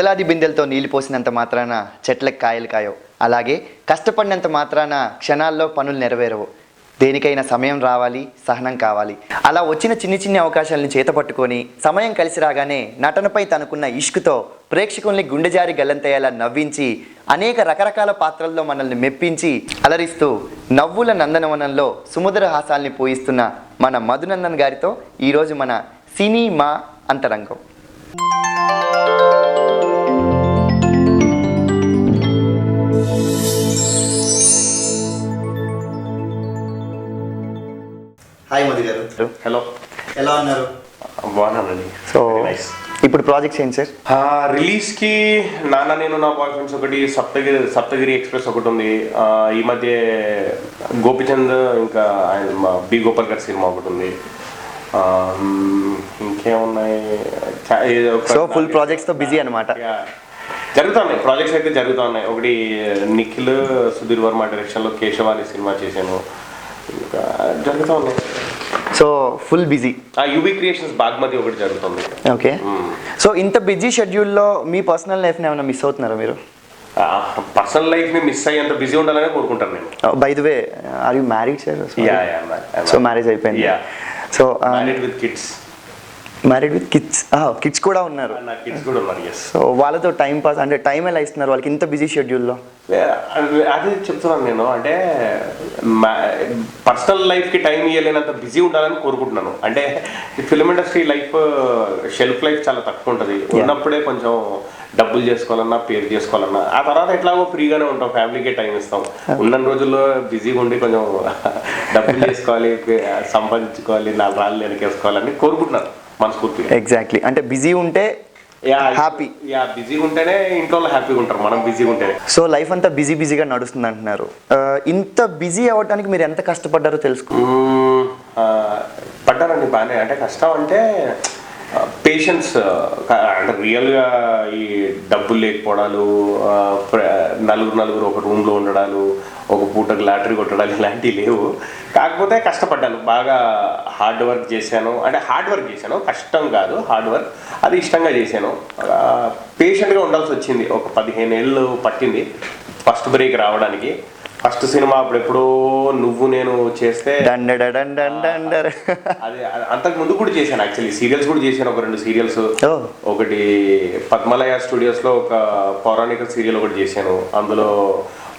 వందలాది బిందెలతో నీళ్లు పోసినంత మాత్రాన చెట్లకు కాయలు కాయవు. అలాగే కష్టపడినంత మాత్రాన క్షణాల్లో పనులు నెరవేరవు. దేనికైనా సమయం రావాలి, సహనం కావాలి. అలా వచ్చిన చిన్ని చిన్ని అవకాశాలను చేతపట్టుకొని సమయం కలిసి రాగానే నటనపై తనకున్న ఇష్కుతో ప్రేక్షకుల్ని గుండెజారి గల్లంతయ్యేలా నవ్వించి అనేక రకరకాల పాత్రల్లో మనల్ని మెప్పించి అలరిస్తూ నవ్వుల నందనవనంలో సుమధుర హాసాల్ని పోయిస్తున్న మన మధునందన్ గారితో ఈరోజు మన సినిమా అంతరంగం. హాయ్ మధు గారు. హలో, ఎలా ఉన్నారు? బాగున్నానండి. సో ఇప్పుడు ప్రాజెక్ట్స్ ఏంటి సార్? రిలీజ్కి నాన్న నేను నా బాయ్ ఫ్రెండ్స్ ఒకటి, సప్తగిరి ఎక్స్ప్రెస్ ఒకటి ఉంది. ఈ మధ్య గోపిచంద్ ఇంకా బి గోపాల్ గారి సినిమా ఒకటి ఉంది. ఇంకేమున్నాయి? సో ఫుల్ ప్రాజెక్ట్స్తో బిజీ అనమాట. జరుగుతున్నాయి, ప్రాజెక్ట్స్ అయితే జరుగుతూ ఉన్నాయి. ఒకటి నిఖిల్ సుధీర్ వర్మ డైరెక్షన్లో కేశవాణి సినిమా చేశాను. ఇంకా జరుగుతూ ఉన్నాయి. So full busy. UB creations Bhaagamathie ఒకటి జరుగుతుంది. ఓకే. సో ఇంత బిజీ షెడ్యూల్లో మీ పర్సనల్ లైఫ్ని ఏమైనా మిస్ అవుతున్నారా మీరు? పర్సనల్ లైఫ్ని మిస్ అయ్యేంత బిజీ ఉండాలని కోరుకుంటాను నేను. By the way, are you married sir? So marriage అయిపోయింది. So married with kids. Married with kids. Kids కూడా ఉన్నారు. కిడ్స్ కూడా ఉన్నారు. ఎస్. సో వాళ్ళతో టైం పాస్ అంటే టైం ఎలా ఇస్తున్నారు వాళ్ళకి ఇంత బిజీ షెడ్యూల్లో? అదే చెప్తున్నాను నేను. అంటే పర్సనల్ లైఫ్కి టైం ఇవ్వలేనంత బిజీ ఉండాలని కోరుకుంటున్నాను. అంటే film industry life shelf life చాలా తక్కువ ఉంటుంది. ఉన్నప్పుడే కొంచెం డబ్బులు చేసుకోవాలన్నా, పేరు చేసుకోవాలన్నా, ఆ తర్వాత ఎట్లాగో ఫ్రీగానే ఉంటాం, ఫ్యామిలీకే టైం ఇస్తాం. ఉన్న రోజుల్లో బిజీగా ఉండి కొంచెం డబ్బులు చేసుకోవాలి, సంపాదించుకోవాలి, 4 రాళ్ళు వెనకేసుకోవాలని కోరుకుంటున్నాను మనస్ఫూర్తిగా. ఎగ్జాక్ట్లీ. అంటే బిజీ ఉంటే హ్యాపీ. బిజీగా ఉంటేనే ఇంట్లో హ్యాపీగా ఉంటారు, మనం బిజీగా ఉంటేనే. సో లైఫ్ అంతా బిజీగా నడుస్తుంది అంటున్నారు. ఇంత బిజీ అవ్వడానికి మీరు ఎంత కష్టపడ్డారో తెలుసుకో. పడ్డానండి బాగానే. అంటే కష్టం అంటే పేషెన్స్. అంటే రియల్గా ఈ డబ్బులు లేకపోవడాలు, నలుగురు ఒక రూమ్లో ఉండడాలు, ఒక పూటకు లాటరీ కొట్టడాలు ఇలాంటివి లేవు. కాకపోతే కష్టపడ్డాను, బాగా హార్డ్ వర్క్ చేశాను. అంటే హార్డ్ వర్క్ చేశాను, కష్టం కాదు, హార్డ్ వర్క్. అది ఇష్టంగా చేశాను. పేషెంట్గా ఉండాల్సి వచ్చింది. ఒక 15 ఏళ్ళు పట్టింది ఫస్ట్ బ్రేక్ రావడానికి. ఫస్ట్ సినిమా అప్పుడు ఎప్పుడో నువ్వు నేను చేస్తే అది అంతకు ముందు కూడా చేశాను. యాక్చువల్లీ సీరియల్స్ కూడా చేశాను, ఒక 2 సీరియల్స్. ఒకటి పద్మలయ స్టూడియోస్లో ఒక పౌరాణిక సీరియల్ ఒకటి చేశాను. అందులో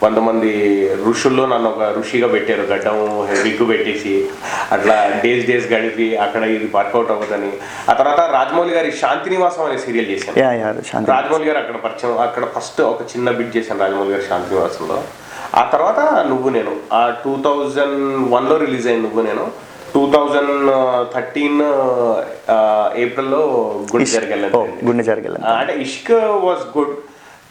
100 మంది ఋషుల్లో నన్ను ఒక ఋషిగా పెట్టారు, గడ్డం విగ్గు పెట్టేసి. అట్లా డేస్ గడిపి అక్కడ ఇది వర్కౌట్ అవ్వదని. ఆ తర్వాత రాజమౌళి గారి శాంతినివాసం అనే సీరియల్ చేశాను. రాజమౌళి గారు అక్కడ పరిచయం. అక్కడ ఫస్ట్ ఒక చిన్న బిట్ చేశాను రాజమౌళి గారి శాంతినివాసంలో. ఆ తర్వాత నువ్వు నేను 2001లో రిలీజ్ అయింది నువ్వు నేను. 2013 ఏప్రిల్లో గుండె జరగలేదు. అంటే ఇష్క్ వాజ్ గుడ్.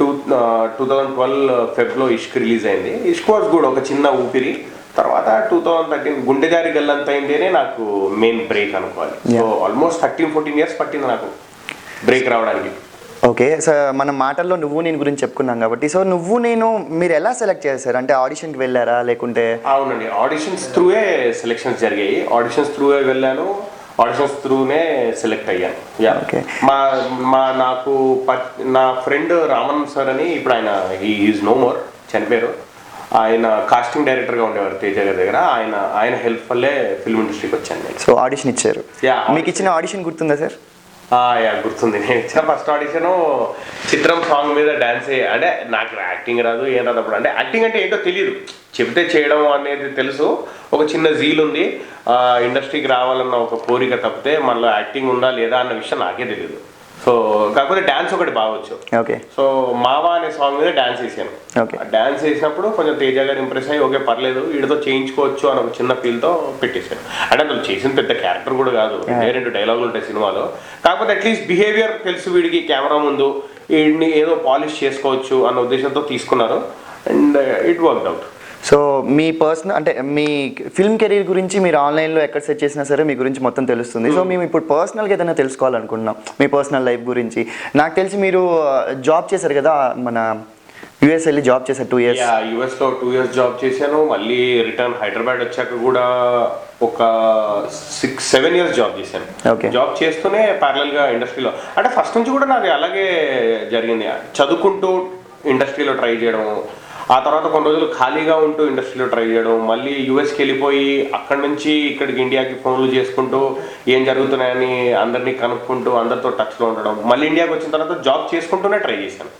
2012 ఫెబ్లో ఇష్క్ రిలీజ్ అయింది. ఇష్క్ వాజ్ గుడ్, ఒక చిన్న ఊపిరి. తర్వాత 2013 గుండె జారి గల్లంతైందేనే నాకు మెయిన్ బ్రేక్ అనుకోవాలి. సో ఆల్మోస్ట్ 13-14 ఇయర్స్ పట్టింది నాకు బ్రేక్ రావడానికి. ఓకే. సో మన మాటల్లో నువ్వు నేను గురించి చెప్పుకున్నాం కాబట్టి, సో నువ్వు నేను మీరు ఎలా సెలెక్ట్ చేశారు? అంటే ఆడిషన్కి వెళ్ళారా లేకుంటే? అవునండి, ఆడిషన్స్ త్రూయే సెలెక్షన్స్ జరిగాయి. ఆడిషన్స్ త్రూయే వెళ్ళాను, ఆడిషన్స్ త్రూనే సెలెక్ట్ అయ్యాను. నాకు నా ఫ్రెండ్ రామన్ సార్ అని, ఇప్పుడు ఆయన ఈజ్ నో మోర్, చనిపోయారు. ఆయన కాస్టింగ్ డైరెక్టర్గా ఉండేవారు తేజ గారి దగ్గర. ఆయన హెల్ప్ వల్లే ఫిల్మ్ ఇండస్ట్రీకి వచ్చాను నేను. సో ఆడిషన్ ఇచ్చారు. మీకు ఇచ్చిన ఆడిషన్ గుర్తుందా సార్? గుర్తుంది. నేను ఇచ్చిన ఫస్ట్ ఆడిషన్ చిత్రం సాంగ్ మీద డాన్స్. అంటే నాకు యాక్టింగ్ రాదు, ఏం రాదు అప్పుడు. అంటే యాక్టింగ్ అంటే ఏంటో తెలియదు, చెప్తే చేయడం అనేది తెలుసు. ఒక చిన్న జీల్ ఉంది, ఇండస్ట్రీకి రావాలన్న ఒక కోరిక తప్పితే మనలో యాక్టింగ్ ఉందా లేదా అన్న విషయం నాకే తెలియదు. సో కాకపోతే డాన్స్ ఒకటి బాగొచ్చు. ఓకే. సో మావా అనే సాంగ్ మీద డాన్స్ వేసాను. డాన్స్ వేసినప్పుడు కొంచెం తేజ గారు ఇంప్రెస్ అయ్యి, ఓకే పర్లేదు వీడితో చేయించుకోవచ్చు అని ఒక చిన్న ఫీల్తో పెట్టేశాను. అంటే అందులో చేసిన పెద్ద క్యారెక్టర్ కూడా కాదు, 2 డైలాగులు ఉంటాయి సినిమాలో. కాకపోతే అట్లీస్ట్ బిహేవియర్ తెలుసు వీడికి, కెమెరా ముందు వీడిని ఏదో పాలిష్ చేసుకోవచ్చు అన్న ఉద్దేశంతో తీసుకున్నారు. And it worked out. So me personal అంటే మీ ఫిల్మ్ కెరీర్ గురించి మీరు ఆన్లైన్లో ఎక్కడ సెర్చ్ చేసినా సరే మీ గురించి మొత్తం తెలుస్తుంది. సో మేము ఇప్పుడు పర్సనల్గా ఏదైనా తెలుసుకోవాలనుకుంటున్నాం మీ పర్సనల్ లైఫ్ గురించి. నాకు తెలిసి మీరు జాబ్ చేశారు కదా మన యూఎస్ వెళ్ళి జాబ్ చేశారు 2 years. యుఎస్ లో 2 years జాబ్ చేశాను. మళ్ళీ రిటర్న్ హైదరాబాద్ వచ్చాక కూడా ఒక 6-7 years జాబ్ చేశాను. జాబ్ చేస్తూనే ప్యారలల్ గా ఇండస్ట్రీలో, అంటే ఫస్ట్ నుంచి కూడా నాది అలాగే జరిగింది. చదువుకుంటూ ఇండస్ట్రీలో ట్రై చేయడం, ఆ తర్వాత కొన్ని రోజులు ఖాళీగా ఉంటూ ఇండస్ట్రీలో ట్రై చేయడం, మళ్ళీ యూఎస్కి వెళ్ళిపోయి అక్కడి నుంచి ఇక్కడికి ఇండియాకి ఫోన్లు చేసుకుంటూ ఏం జరుగుతున్నాయని అందరినీ కనుక్కుంటూ అందరితో టచ్లో ఉండడం, మళ్ళీ ఇండియాకి వచ్చిన తర్వాత జాబ్ చేసుకుంటూనే ట్రై చేశాను.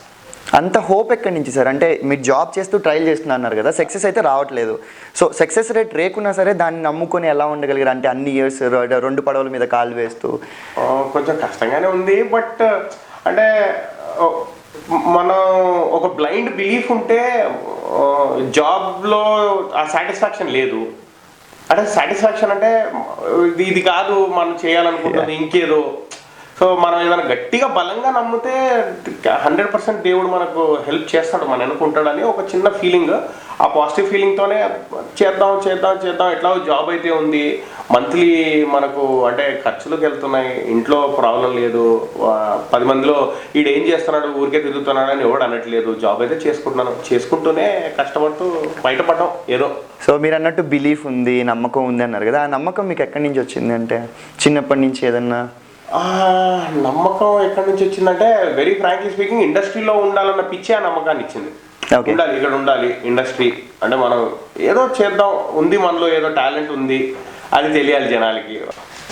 అంత హోప్ ఎక్కడి నుంచి సార్? అంటే మీరు జాబ్ చేస్తూ ట్రైల్ చేస్తున్నా అన్నారు కదా, సక్సెస్ అయితే రావట్లేదు. సో సక్సెస్ రేట్ రేకున్నా సరే దాన్ని నమ్ముకొని ఎలా ఉండగలిగారు? అంటే అన్ని ఇయర్స్ 2 పడవల మీద కాలు వేస్తూ. కొంచెం కష్టంగానే ఉంది, బట్ అంటే మనం ఒక బ్లైండ్ బిలీఫ్ ఉంటే జాబ్లో ఆ సాటిస్ఫాక్షన్ లేదు. అంటే సాటిస్ఫాక్షన్ అంటే ఇది కాదు మనం చేయాలనుకుంటుంది ఇంకేదో. సో మనం ఏదైనా గట్టిగా బలంగా నమ్మితే 100% దేవుడు మనకు హెల్ప్ చేస్తాడు, మనం అనుకుంటాడని ఒక చిన్న ఫీలింగ్. ఆ పాజిటివ్ ఫీలింగ్తోనే చేద్దాం చేద్దాం చేద్దాం, ఎట్లా జాబ్ అయితే ఉంది, మంత్లీ మనకు అంటే ఖర్చులకు వెళ్తున్నాయి, ఇంట్లో ప్రాబ్లం లేదు, 10 మందిలో ఈడేం చేస్తున్నాడు ఊరికే తిరుగుతున్నాడు అని ఎవడు అనట్లేదు, జాబ్ అయితే చేసుకుంటూనే కష్టపడుతూ బయటపడడం ఏదో. సో మీరు అన్నట్టు బిలీఫ్ ఉంది, నమ్మకం ఉంది అన్నారు కదా, ఆ నమ్మకం మీకు ఎక్కడి నుంచి వచ్చింది? అంటే చిన్నప్పటి నుంచి ఏదన్నా నమ్మకం ఎక్కడి నుంచి వచ్చిందంటే, వెరీ ఫ్రాంక్లీ స్పీకింగ్, ఇండస్ట్రీలో ఉండాలన్న పిచ్చే ఆ నమ్మకాన్ని ఇచ్చింది. ఉండాలి, ఇక్కడ ఉండాలి ఇండస్ట్రీ, అంటే మనం ఏదో చేద్దాం, ఉంది మనలో ఏదో టాలెంట్ ఉంది, అది తెలియాలి జనాలకి.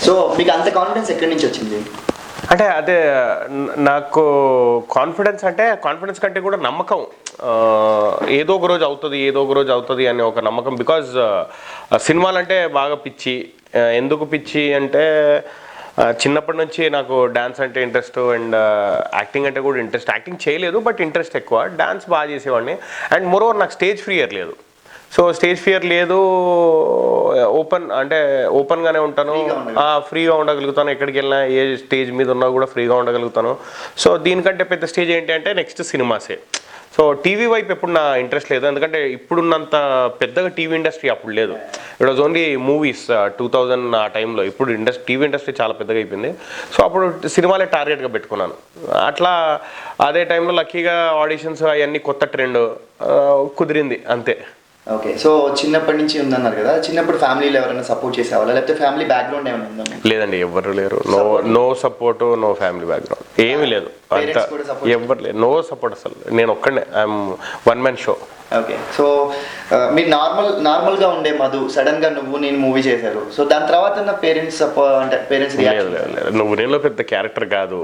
సో మీకు అంత కాన్ఫిడెన్స్ ఎక్కడి నుంచి వచ్చింది? అంటే అదే నాకు కాన్ఫిడెన్స్ కంటే కూడా నమ్మకం. ఏదో ఒక రోజు అవుతుంది అనే ఒక నమ్మకం. బికాజ్ సినిమాలంటే బాగా పిచ్చి. ఎందుకు పిచ్చి అంటే, చిన్నప్పటి నుంచి నాకు డాన్స్ అంటే ఇంట్రెస్ట్ అండ్ యాక్టింగ్ అంటే కూడా ఇంట్రెస్ట్. యాక్టింగ్ చేయలేదు బట్ ఇంట్రెస్ట్ ఎక్కువ. డాన్స్ బాగా చేసేవాడిని. అండ్ మోరోవర్ నాకు స్టేజ్ ఫియర్ లేదు. సో స్టేజ్ ఫియర్ లేదు, ఓపెన్గానే ఉంటాను, ఫ్రీగా ఉండగలుగుతాను. ఎక్కడికి వెళ్ళినా ఏ స్టేజ్ మీద ఉన్నా కూడా ఫ్రీగా ఉండగలుగుతాను. సో దీనికంటే పెద్ద స్టేజ్ ఏంటి అంటే నెక్స్ట్ సినిమాసే. సో టీవీ వైపు ఎప్పుడు నా ఇంట్రెస్ట్ లేదు, ఎందుకంటే ఇప్పుడున్నంత పెద్దగా టీవీ ఇండస్ట్రీ అప్పుడు లేదు. ఇట్ వాజ్ ఓన్లీ మూవీస్ 2000 ఆ టైంలో. ఇప్పుడు టీవీ ఇండస్ట్రీ చాలా పెద్దగా అయిపోయింది. సో అప్పుడు సినిమాలే టార్గెట్గా పెట్టుకున్నాను. అట్లా అదే టైంలో లక్కీగా ఆడిషన్స్ అవన్నీ కొత్త ట్రెండ్ కుదిరింది అంతే. ఓకే. సో చిన్నప్పటి నుంచి ఉందన్నారు కదా, చిన్నప్పుడు ఫ్యామిలీలో ఎవరైనా సపోర్ట్ చేసేవాళ్ళ, లేకపోతే ఫ్యామిలీ బ్యాక్గ్రౌండ్ ఏమైనా ఉందా? లేదండి, ఎవరు లేరు. No support, no family background, ఏమీ లేదు. అంతా ఎవరు లేదు, నో సపోర్ట్ అసలు. నేను ఒక్కడే, I'm one man show. Okay. So మీరు నార్మల్గా ఉండే మధు సడన్ గా నువ్వు నేను మూవీ చేశారు. సో దాని తర్వాత పేరెంట్స్ నువ్వు నేను పెద్ద క్యారెక్టర్ కాదు,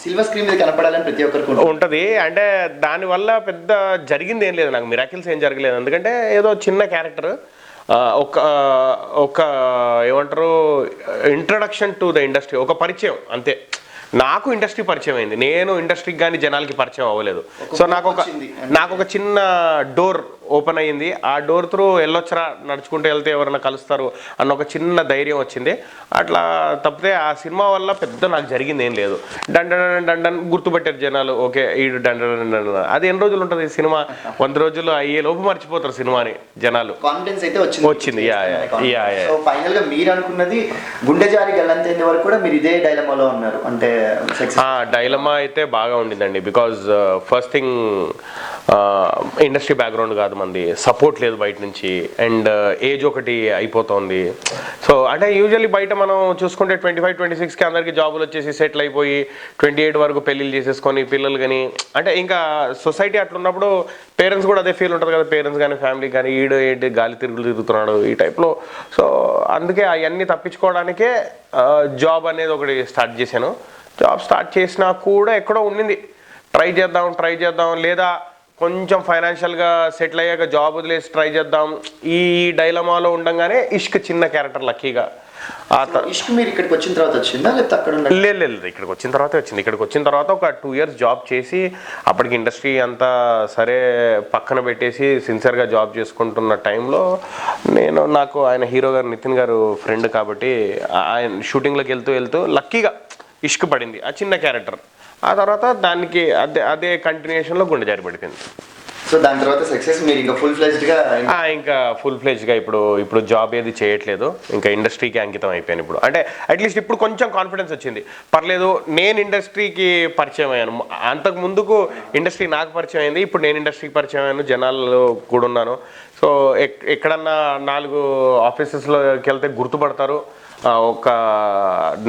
సిల్వర్ స్క్రీన్ మీద కనపడాలని ప్రతి ఒక్కరికి ఉంటది. అంటే దానివల్ల పెద్ద జరిగింది ఏం లేదు, నాకు మిరాకిల్స్ ఏం జరగలేదు. ఎందుకంటే ఏదో చిన్న క్యారెక్టర్, ఒక ఏమంటారు ఇంట్రడక్షన్ టు ద ఇండస్ట్రీ, ఒక పరిచయం అంతే. నాకు ఇండస్ట్రీ పరిచయం అయింది, నేను ఇండస్ట్రీకి కానీ జనాలకి పరిచయం అవ్వలేదు. సో నాకు ఒక చిన్న డోర్ ఓపెన్ అయ్యింది. ఆ డోర్ త్రూ వెళ్ళొచ్చరా, నడుచుకుంటూ వెళ్తే ఎవరైనా కలుస్తారు అన్న ఒక చిన్న ధైర్యం వచ్చింది. అట్లా తప్పితే ఆ సినిమా వల్ల పెద్ద నాకు జరిగింది ఏం లేదు. డండన్ గుర్తుపెట్టారు జనాలు, ఓకే ఈడు డండన్. అది ఎన్ని రోజులు ఉంటుంది సినిమా? 100 రోజులు అయ్యే లోపు మర్చిపోతారు సినిమాని జనాలు. కాన్ఫిడెన్స్ అయితే వచ్చింది. ఫైనల్ గా మీరు అనుకున్నది గుండె జారి గల్లంతేంత వరకు కూడా మీరు ఇదే డైలమాలో ఉన్నారు. అంటే డైలమా అయితే బాగా ఉండిందండి. Because first thing industry background కాదు మంది, సపోర్ట్ లేదు బయట నుంచి, అండ్ ఏజ్ ఒకటి అయిపోతుంది. సో అంటే యూజువల్లీ బయట మనం చూసుకుంటే 25-26కి అందరికీ జాబులు వచ్చేసి సెటిల్ అయిపోయి 28 వరకు పెళ్ళిళ్ళు చేసేసుకొని పిల్లలు కానీ, అంటే ఇంకా సొసైటీ అట్లున్నప్పుడు పేరెంట్స్ కూడా అదే ఫీల్ ఉంటుంది కదా, పేరెంట్స్ కానీ ఫ్యామిలీ కానీ, ఈడు ఏంటి గాలి తిరుగుతున్నాడు ఈ టైప్లో. సో అందుకే అవన్నీ తప్పించుకోవడానికే జాబ్ అనేది ఒకటి స్టార్ట్ చేశాను. జాబ్ స్టార్ట్ చేసినా కూడా ఎక్కడో ఉండింది, ట్రై చేద్దాం లేదా కొంచెం ఫైనాన్షియల్గా సెటిల్ అయ్యాక జాబ్ వదిలేసి ట్రై చేద్దాం, ఈ డైలమాలో ఉండగానే ఇష్క్ చిన్న క్యారెక్టర్ లక్కీగా. ఇష్క్ మీరు ఇక్కడికి వచ్చిన తర్వాత వచ్చిందా లేకపోతే అక్కడ? లేదు, ఇక్కడికి వచ్చిన తర్వాతే వచ్చింది. ఇక్కడికి వచ్చిన తర్వాత ఒక 2 years జాబ్ చేసి, అప్పటికి ఇండస్ట్రీ అంతా సరే పక్కన పెట్టేసి సిన్సియర్గా జాబ్ చేసుకుంటున్న టైంలో నాకు ఆయన హీరో గారు నితిన్ గారు ఫ్రెండ్ కాబట్టి ఆయన షూటింగ్లోకి వెళ్తూ లక్కీగా ఇష్క్ పడింది ఆ చిన్న క్యారెక్టర్. ఆ తర్వాత దానికి అదే కంటిన్యూషన్లో గుండె జారి పడిపోయింది. సో దాని తర్వాత సక్సెస్ మీరు ఇంకా ఫుల్ ఫ్లెజ్డ్గా ఇంకా ఫుల్ ఫ్లెజ్గా ఇప్పుడు జాబ్ ఏది చేయట్లేదు, ఇంకా ఇండస్ట్రీకి అంకితం అయిపోయాను ఇప్పుడు. అంటే అట్లీస్ట్ ఇప్పుడు కొంచెం కాన్ఫిడెన్స్ వచ్చింది, పర్లేదు నేను ఇండస్ట్రీకి పరిచయం అయ్యాను. అంతకు ముందుకు ఇండస్ట్రీ నాకు పరిచయం అయింది, ఇప్పుడు నేను ఇండస్ట్రీకి పరిచయం అయ్యాను, జనాల్లో కూడా ఉన్నాను. సో ఎక్కడన్నా 4 ఆఫీసెస్లోకి వెళ్తే గుర్తుపడతారు. ఒక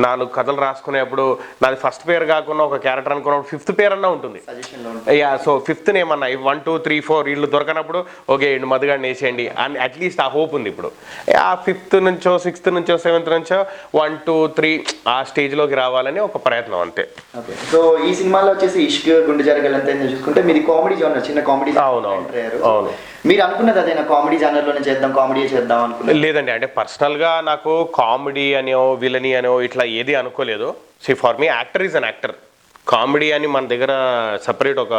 4 కథలు రాసుకునేప్పుడు నాది ఫస్ట్ పేరు కాకుండా ఒక క్యారెక్టర్ అనుకున్నప్పుడు 5th పేరు అన్నా ఉంటుంది. యా, సో 5th నేమన్నా 1 2 3 4 వీళ్ళు దొరకనప్పుడు ఓకే మధుగాడిని వేసేయండి అని అట్లీస్ట్ ఆ హోప్ ఉంది ఇప్పుడు. ఆ 5th నుంచో 6th నుంచో 7th నుంచో 1 2 3 ఆ స్టేజ్లోకి రావాలని ఒక ప్రయత్నం అంతే. సో ఈ సినిమాలో వచ్చేసి ఇష్క్ గుండె జరగాలంటే చూసుకుంటే మీది కామెడీ జోనర్, చిన్న కామెడీ. అవును. మీరు అనుకున్నది అదేనా, కామెడీ జానర్లోనే కామెడీ చేద్దాం అనుకున్నారు? లేదండి, అంటే పర్సనల్గా నాకు కామెడీ అనో విలనీ అనో ఇట్లా ఏది అనుకోలేదు. See for me actor is an actor. Comedy అని మన దగ్గర సపరేట్ ఒక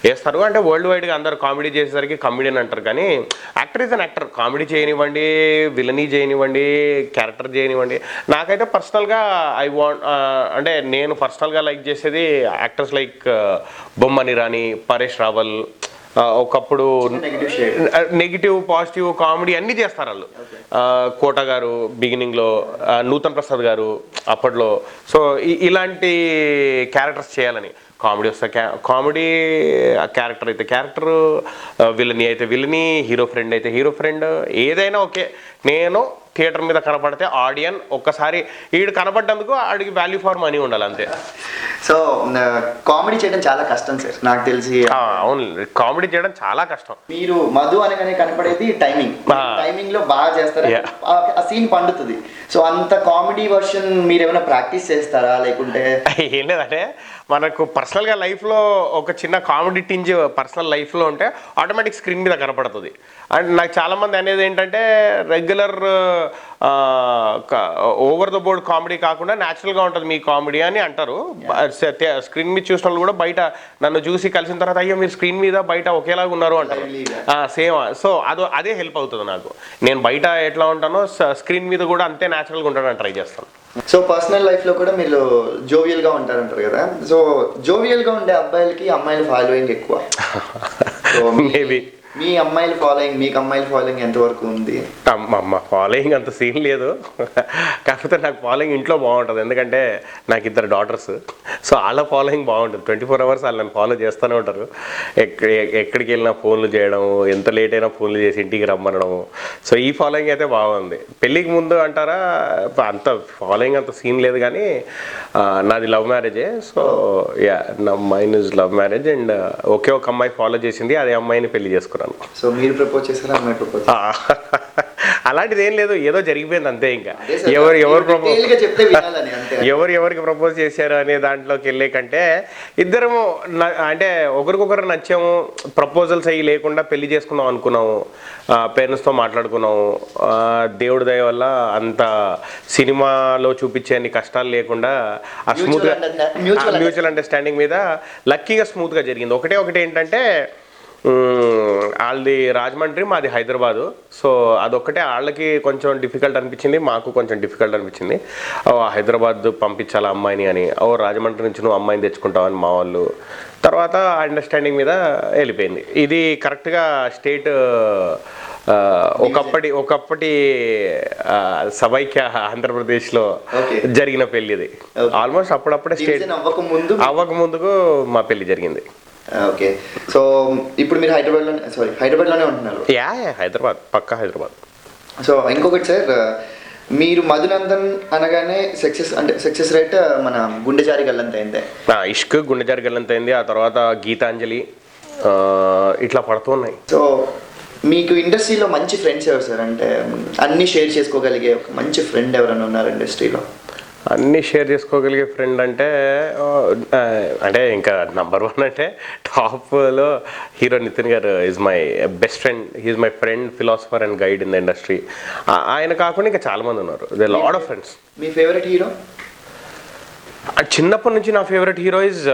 వేస్తారు, అంటే వరల్డ్ వైడ్గా అందరు కామెడీ చేసేసరికి కమెడియన్ అంటారు, కానీ actor is an actor. Comedy చేయనివ్వండి, విలనీ చేయనివ్వండి, క్యారెక్టర్ చేయనివ్వండి. నాకైతే పర్సనల్గా అంటే నేను పర్సనల్గా లైక్ చేసేది యాక్టర్స్ లైక్ బొమ్మని రాణి, పరేష్ రావల్, ఒకప్పుడు నెగిటివ్ పాజిటివ్ కామెడీ అన్నీ చేస్తారు వాళ్ళు. కోట గారు బిగినింగ్లో, నూతన్ ప్రసాద్ గారు అప్పట్లో. సో ఇలాంటి క్యారెక్టర్స్ చేయాలని. కామెడీ వస్తే కామెడీ, క్యారెక్టర్ అయితే క్యారెక్టర్, విలనీ అయితే విలనీ, హీరో ఫ్రెండ్ అయితే హీరో ఫ్రెండ్, ఏదైనా ఓకే. నేను థియేటర్ మీద కనపడితే ఆడియన్ ఒక్కసారి ఈడు కనపడ్డందుకు ఆడికి వాల్యూ ఫర్ మనీ ఉండాలి అంతే. సో కామెడీ చేయడం చాలా కష్టం సార్ నాకు తెలిసి. అవును, కామెడీ చేయడం చాలా కష్టం. మీరు మధు అనగానే కనపడేది టైమింగ్ లో బాగా చేస్తారు, ఆ సీన్ పండుతుంది. సో అంత కామెడీ వర్షన్ మీరు ఏమైనా ప్రాక్టీస్ చేస్తారా లేకుంటే? ఏం లేదంటే మనకు పర్సనల్గా లైఫ్లో ఒక చిన్న కామెడీ టింజ్ పర్సనల్ లైఫ్లో ఉంటే ఆటోమేటిక్ స్క్రీన్ మీద కనపడుతుంది. అండ్ నాకు చాలామంది అనేది ఏంటంటే regular over the board comedy కాకుండా న్యాచురల్గా ఉంటుంది మీ కామెడీ అని అంటారు. స్క్రీన్ మీద చూసిన వాళ్ళు కూడా బయట నన్ను చూసి కలిసిన తర్వాత అయ్యో మీరు స్క్రీన్ మీద బయట ఒకేలాగా ఉన్నారు అంటారు. సేమ్. సో అదే హెల్ప్ అవుతుంది నాకు. నేను బయట ఎట్లా ఉంటానో స్క్రీన్ మీద కూడా అంతే న్యాచురల్గా ఉంటానని ట్రై చేస్తాను. సో పర్సనల్ లైఫ్ లో కూడా మీరు జోవియల్ గా ఉంటారంటారు కదా. సో జోవియల్ గా ఉండే అబ్బాయిలకి అమ్మాయిల ఫాలోయింగ్ ఎక్కువ. మేబీ మీ అమ్మాయిల ఫాలోయింగ్, మీకు అమ్మాయిల ఫాలోయింగ్ ఎంతవరకు ఉంది? అమ్మ ఫాలోయింగ్ అంత సీన్ లేదు, కాకపోతే నాకు ఫాలోయింగ్ ఇంట్లో బాగుంటుంది. ఎందుకంటే నాకు 2 డాటర్స్. సో వాళ్ళ ఫాలోయింగ్ బాగుంటుంది. 24 hours వాళ్ళు నన్ను ఫాలో చేస్తూనే ఉంటారు. ఎక్కడికి వెళ్ళినా ఫోన్లు చేయడం, ఎంత లేట్ అయినా ఫోన్లు చేసి ఇంటికి రమ్మనడం. సో ఈ ఫాలోయింగ్ అయితే బాగుంది. పెళ్ళికి ముందు అంటారా అంత ఫాలోయింగ్ అంత సీన్ లేదు, కానీ నాది లవ్ మ్యారేజే. సో యా, నా mine is love marriage. And ఒకే ఒక అమ్మాయి ఫాలో చేసింది, అదే అమ్మాయిని పెళ్లి చేసుకున్నాను. సో మీరు ప్రపోజ్ చేశారా, అమ్మాయి ప్రపోజ్? అలాంటిది ఏం లేదు, ఏదో జరిగిపోయింది అంతే. ఇంకా ఎవరికి ప్రపోజ్ చేశారు అనే దాంట్లోకి వెళ్ళే కంటే ఇద్దరము అంటే ఒకరికొకరు నచ్చాము, ప్రపోజల్స్ అయ్యి లేకుండా పెళ్లి చేసుకుందాం అనుకున్నాము, పేరెంట్స్తో మాట్లాడుకున్నాము. దేవుడి దయ వల్ల అంత సినిమాలో చూపించే అన్ని కష్టాలు లేకుండా ఆ స్మూత్గా మ్యూచువల్ అండర్స్టాండింగ్ మీద లక్కీగా స్మూత్గా జరిగింది. ఒకటే ఏంటంటే వాళ్ళది రాజమండ్రి, మాది హైదరాబాదు. సో అదొక్కటే వాళ్ళకి కొంచెం డిఫికల్ట్ అనిపించింది, మాకు కొంచెం డిఫికల్ట్ అనిపించింది. హైదరాబాద్ పంపించాలి అమ్మాయిని అని, రాజమండ్రి నుంచి నువ్వు అమ్మాయిని తెచ్చుకుంటావని మా వాళ్ళు. తర్వాత అండర్స్టాండింగ్ మీద వెళ్ళిపోయింది. ఇది కరెక్ట్గా స్టేట్ ఒకప్పటి సమైక్య ఆంధ్రప్రదేశ్లో జరిగిన పెళ్ళి. ఇది ఆల్మోస్ట్ అప్పుడప్పుడే స్టేట్ అవ్వక ముందుకు మా పెళ్లి జరిగింది. ఓకే. సో ఇప్పుడు మీరు హైదరాబాద్లోనే ఉంటున్నారు? యా, హైదరాబాద్, పక్కా హైదరాబాద్. సో ఇంకొకటి సార్, మీరు మధునందన్ అనగానే సక్సెస్ రేట్ మన గుండె జారి గల్లంతైందే, ఇష్క్ గుండె జారి గల్లంతైంది, ఆ తర్వాత గీతాంజలి ఇట్లా పడుతున్నాయి. సో మీకు ఇండస్ట్రీలో మంచి ఫ్రెండ్స్ ఎవరు సార్? అంటే అన్ని షేర్ చేసుకోగలిగే ఒక మంచి ఫ్రెండ్ ఎవరైనా ఉన్నారు ఇండస్ట్రీలో? అన్నీ షేర్ చేసుకోగలిగే ఫ్రెండ్ అంటే ఇంకా నంబర్ 1 అంటే టాప్లో హీరో నితిన్ గారు is my best friend. He's my friend, philosopher and guide in the industry. ఆయన కాకుండా ఇంకా చాలామంది ఉన్నారు. They lot of friends. మీ ఫేవరెట్ హీరో? చిన్నప్పటి నుంచి నా ఫేవరెట్ హీరో ఇస్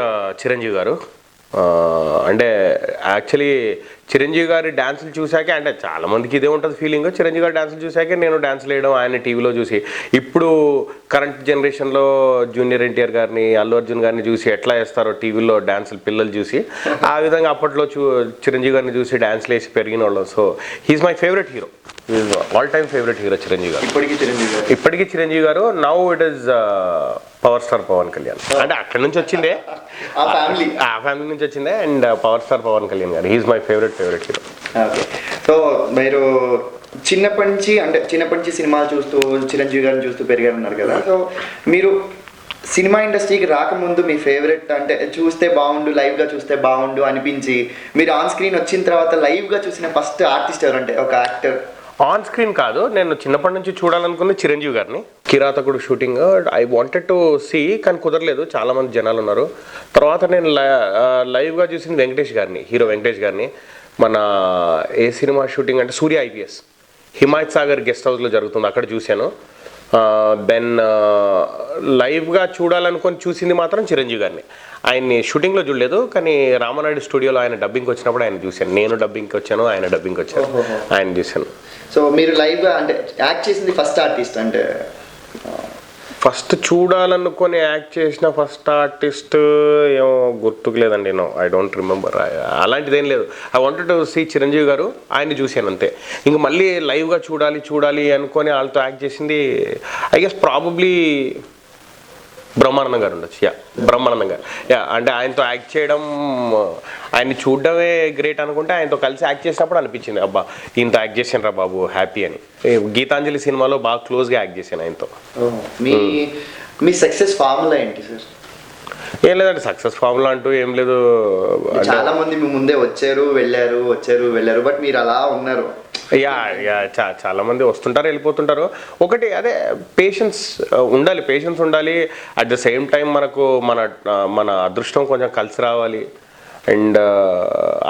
చిరంజీవి గారు. అంటే యాక్చువల్లీ చిరంజీవి గారి డాన్సులు చూశాకే, అంటే చాలా మందికి ఇదే ఉంటుంది ఫీలింగ్, చిరంజీవి గారి డాన్సులు చూశాకే నేను డాన్సులు వేయడం ఆయన టీవీలో చూసి. ఇప్పుడు కరెంట్ జనరేషన్లో జూనియర్ ఎన్టీఆర్ గారిని, అల్లు అర్జున్ గారిని చూసి ఎట్లా వేస్తారో టీవీలో డాన్సులు పిల్లలు చూసి, ఆ విధంగా అప్పట్లో చిరంజీవి గారిని చూసి డాన్సులు వేసి పెరిగిన వాళ్ళం. So he's my favourite hero, all time favourite hero Chiranjeevi garu. ఇప్పటికీ Chiranjeevi garu. Now it is power star Pavan Kalyan. అంటే అక్కడి నుంచి వచ్చిందే, ఆ ఫ్యామిలీ నుంచి వచ్చిందే. And power star Pavan Kalyan garu, he's my favourite hero. Okay. So మీరు చిన్నప్పటి నుంచి సినిమాలు చూస్తూ చిరంజీవి గారిని చూస్తూ పెరిగారన్నారు కదా. సో మీరు సినిమా ఇండస్ట్రీకి రాకముందు మీ ఫేవరెట్, అంటే చూస్తే బాగుండు, లైవ్గా చూస్తే బాగుండు అనిపించి మీరు ఆన్ స్క్రీన్ వచ్చిన తర్వాత లైవ్గా చూసిన ఫస్ట్ ఆర్టిస్ట్ ఎవరు, అంటే ఒక యాక్టర్? ఆన్ స్క్రీన్ కాదు, నేను చిన్నప్పటి నుంచి చూడాలనుకున్న చిరంజీవి గారిని. Kirathakudu shooting I wanted to see, కానీ కుదరలేదు, చాలా మంది జనాలు ఉన్నారు. తర్వాత నేను లైవ్గా చూసింది వెంకటేష్ గారిని, హీరో వెంకటేష్ గారిని. మన ఏ సినిమా షూటింగ్ అంటే సూర్య IPS హిమాయత్ సాగర్ గెస్ట్ హౌస్లో జరుగుతుంది, అక్కడ చూశాను. దెన్ లైవ్గా చూడాలనుకొని చూసింది మాత్రం చిరంజీవి గారిని. ఆయన్ని షూటింగ్లో చూడలేదు, కానీ రామనాయుడు స్టూడియోలో ఆయన డబ్బింగ్కి వచ్చినప్పుడు ఆయన చూశాను. నేను డబ్బింగ్కి వచ్చాను, ఆయన డబ్బింగ్కి వచ్చాను, ఆయన చూశాను. సో మీరు లైవ్గా అంటే యాక్ట్ చేసింది ఫస్ట్ ఆర్టిస్ట్, అంటే ఫస్ట్ చూడాలనుకొని యాక్ట్ చేసిన ఫస్ట్ ఆర్టిస్ట్ ఏమో గుర్తుకు లేదండి. No, I don't remember. అలాంటిది ఏం లేదు. I wanted to see Chiranjeevi గారు, ఆయన చూశాను అంతే. ఇంక మళ్ళీ లైవ్గా చూడాలి అనుకొని వాళ్ళతో యాక్ట్ చేసింది ఐ గెస్ ప్రాబబ్లీ బ్రహ్మానందం గారు ఉండొచ్చు. బ్రహ్మానందం గారు. అంటే ఆయనతో యాక్ట్ చేయడం, ఆయన్ని చూడడమే గ్రేట్ అనుకుంటే, ఆయనతో కలిసి యాక్ట్ చేసినప్పుడు అనిపించింది, అబ్బా ఈయనతో యాక్ట్ చేశాను రా బాబు, హ్యాపీ అని. గీతాంజలి సినిమాలో బాగా క్లోజ్గా యాక్ట్ చేశాను ఆయనతో. మీ సక్సెస్ ఫార్ములా ఏంటి సార్? ఏం లేదండి, సక్సెస్ ఫార్ములా అంటూ ఏం లేదు. చాలా మంది మీ ముందే వచ్చారు వెళ్ళారు, బట్ మీరు అలా ఉన్నారు. చాలా మంది వస్తుంటారు, వెళ్ళిపోతుంటారు. ఒకటి అదే పేషెన్స్ ఉండాలి. అట్ ద సేమ్ టైం మనకు మన అదృష్టం కొంచెం కలిసి రావాలి. అండ్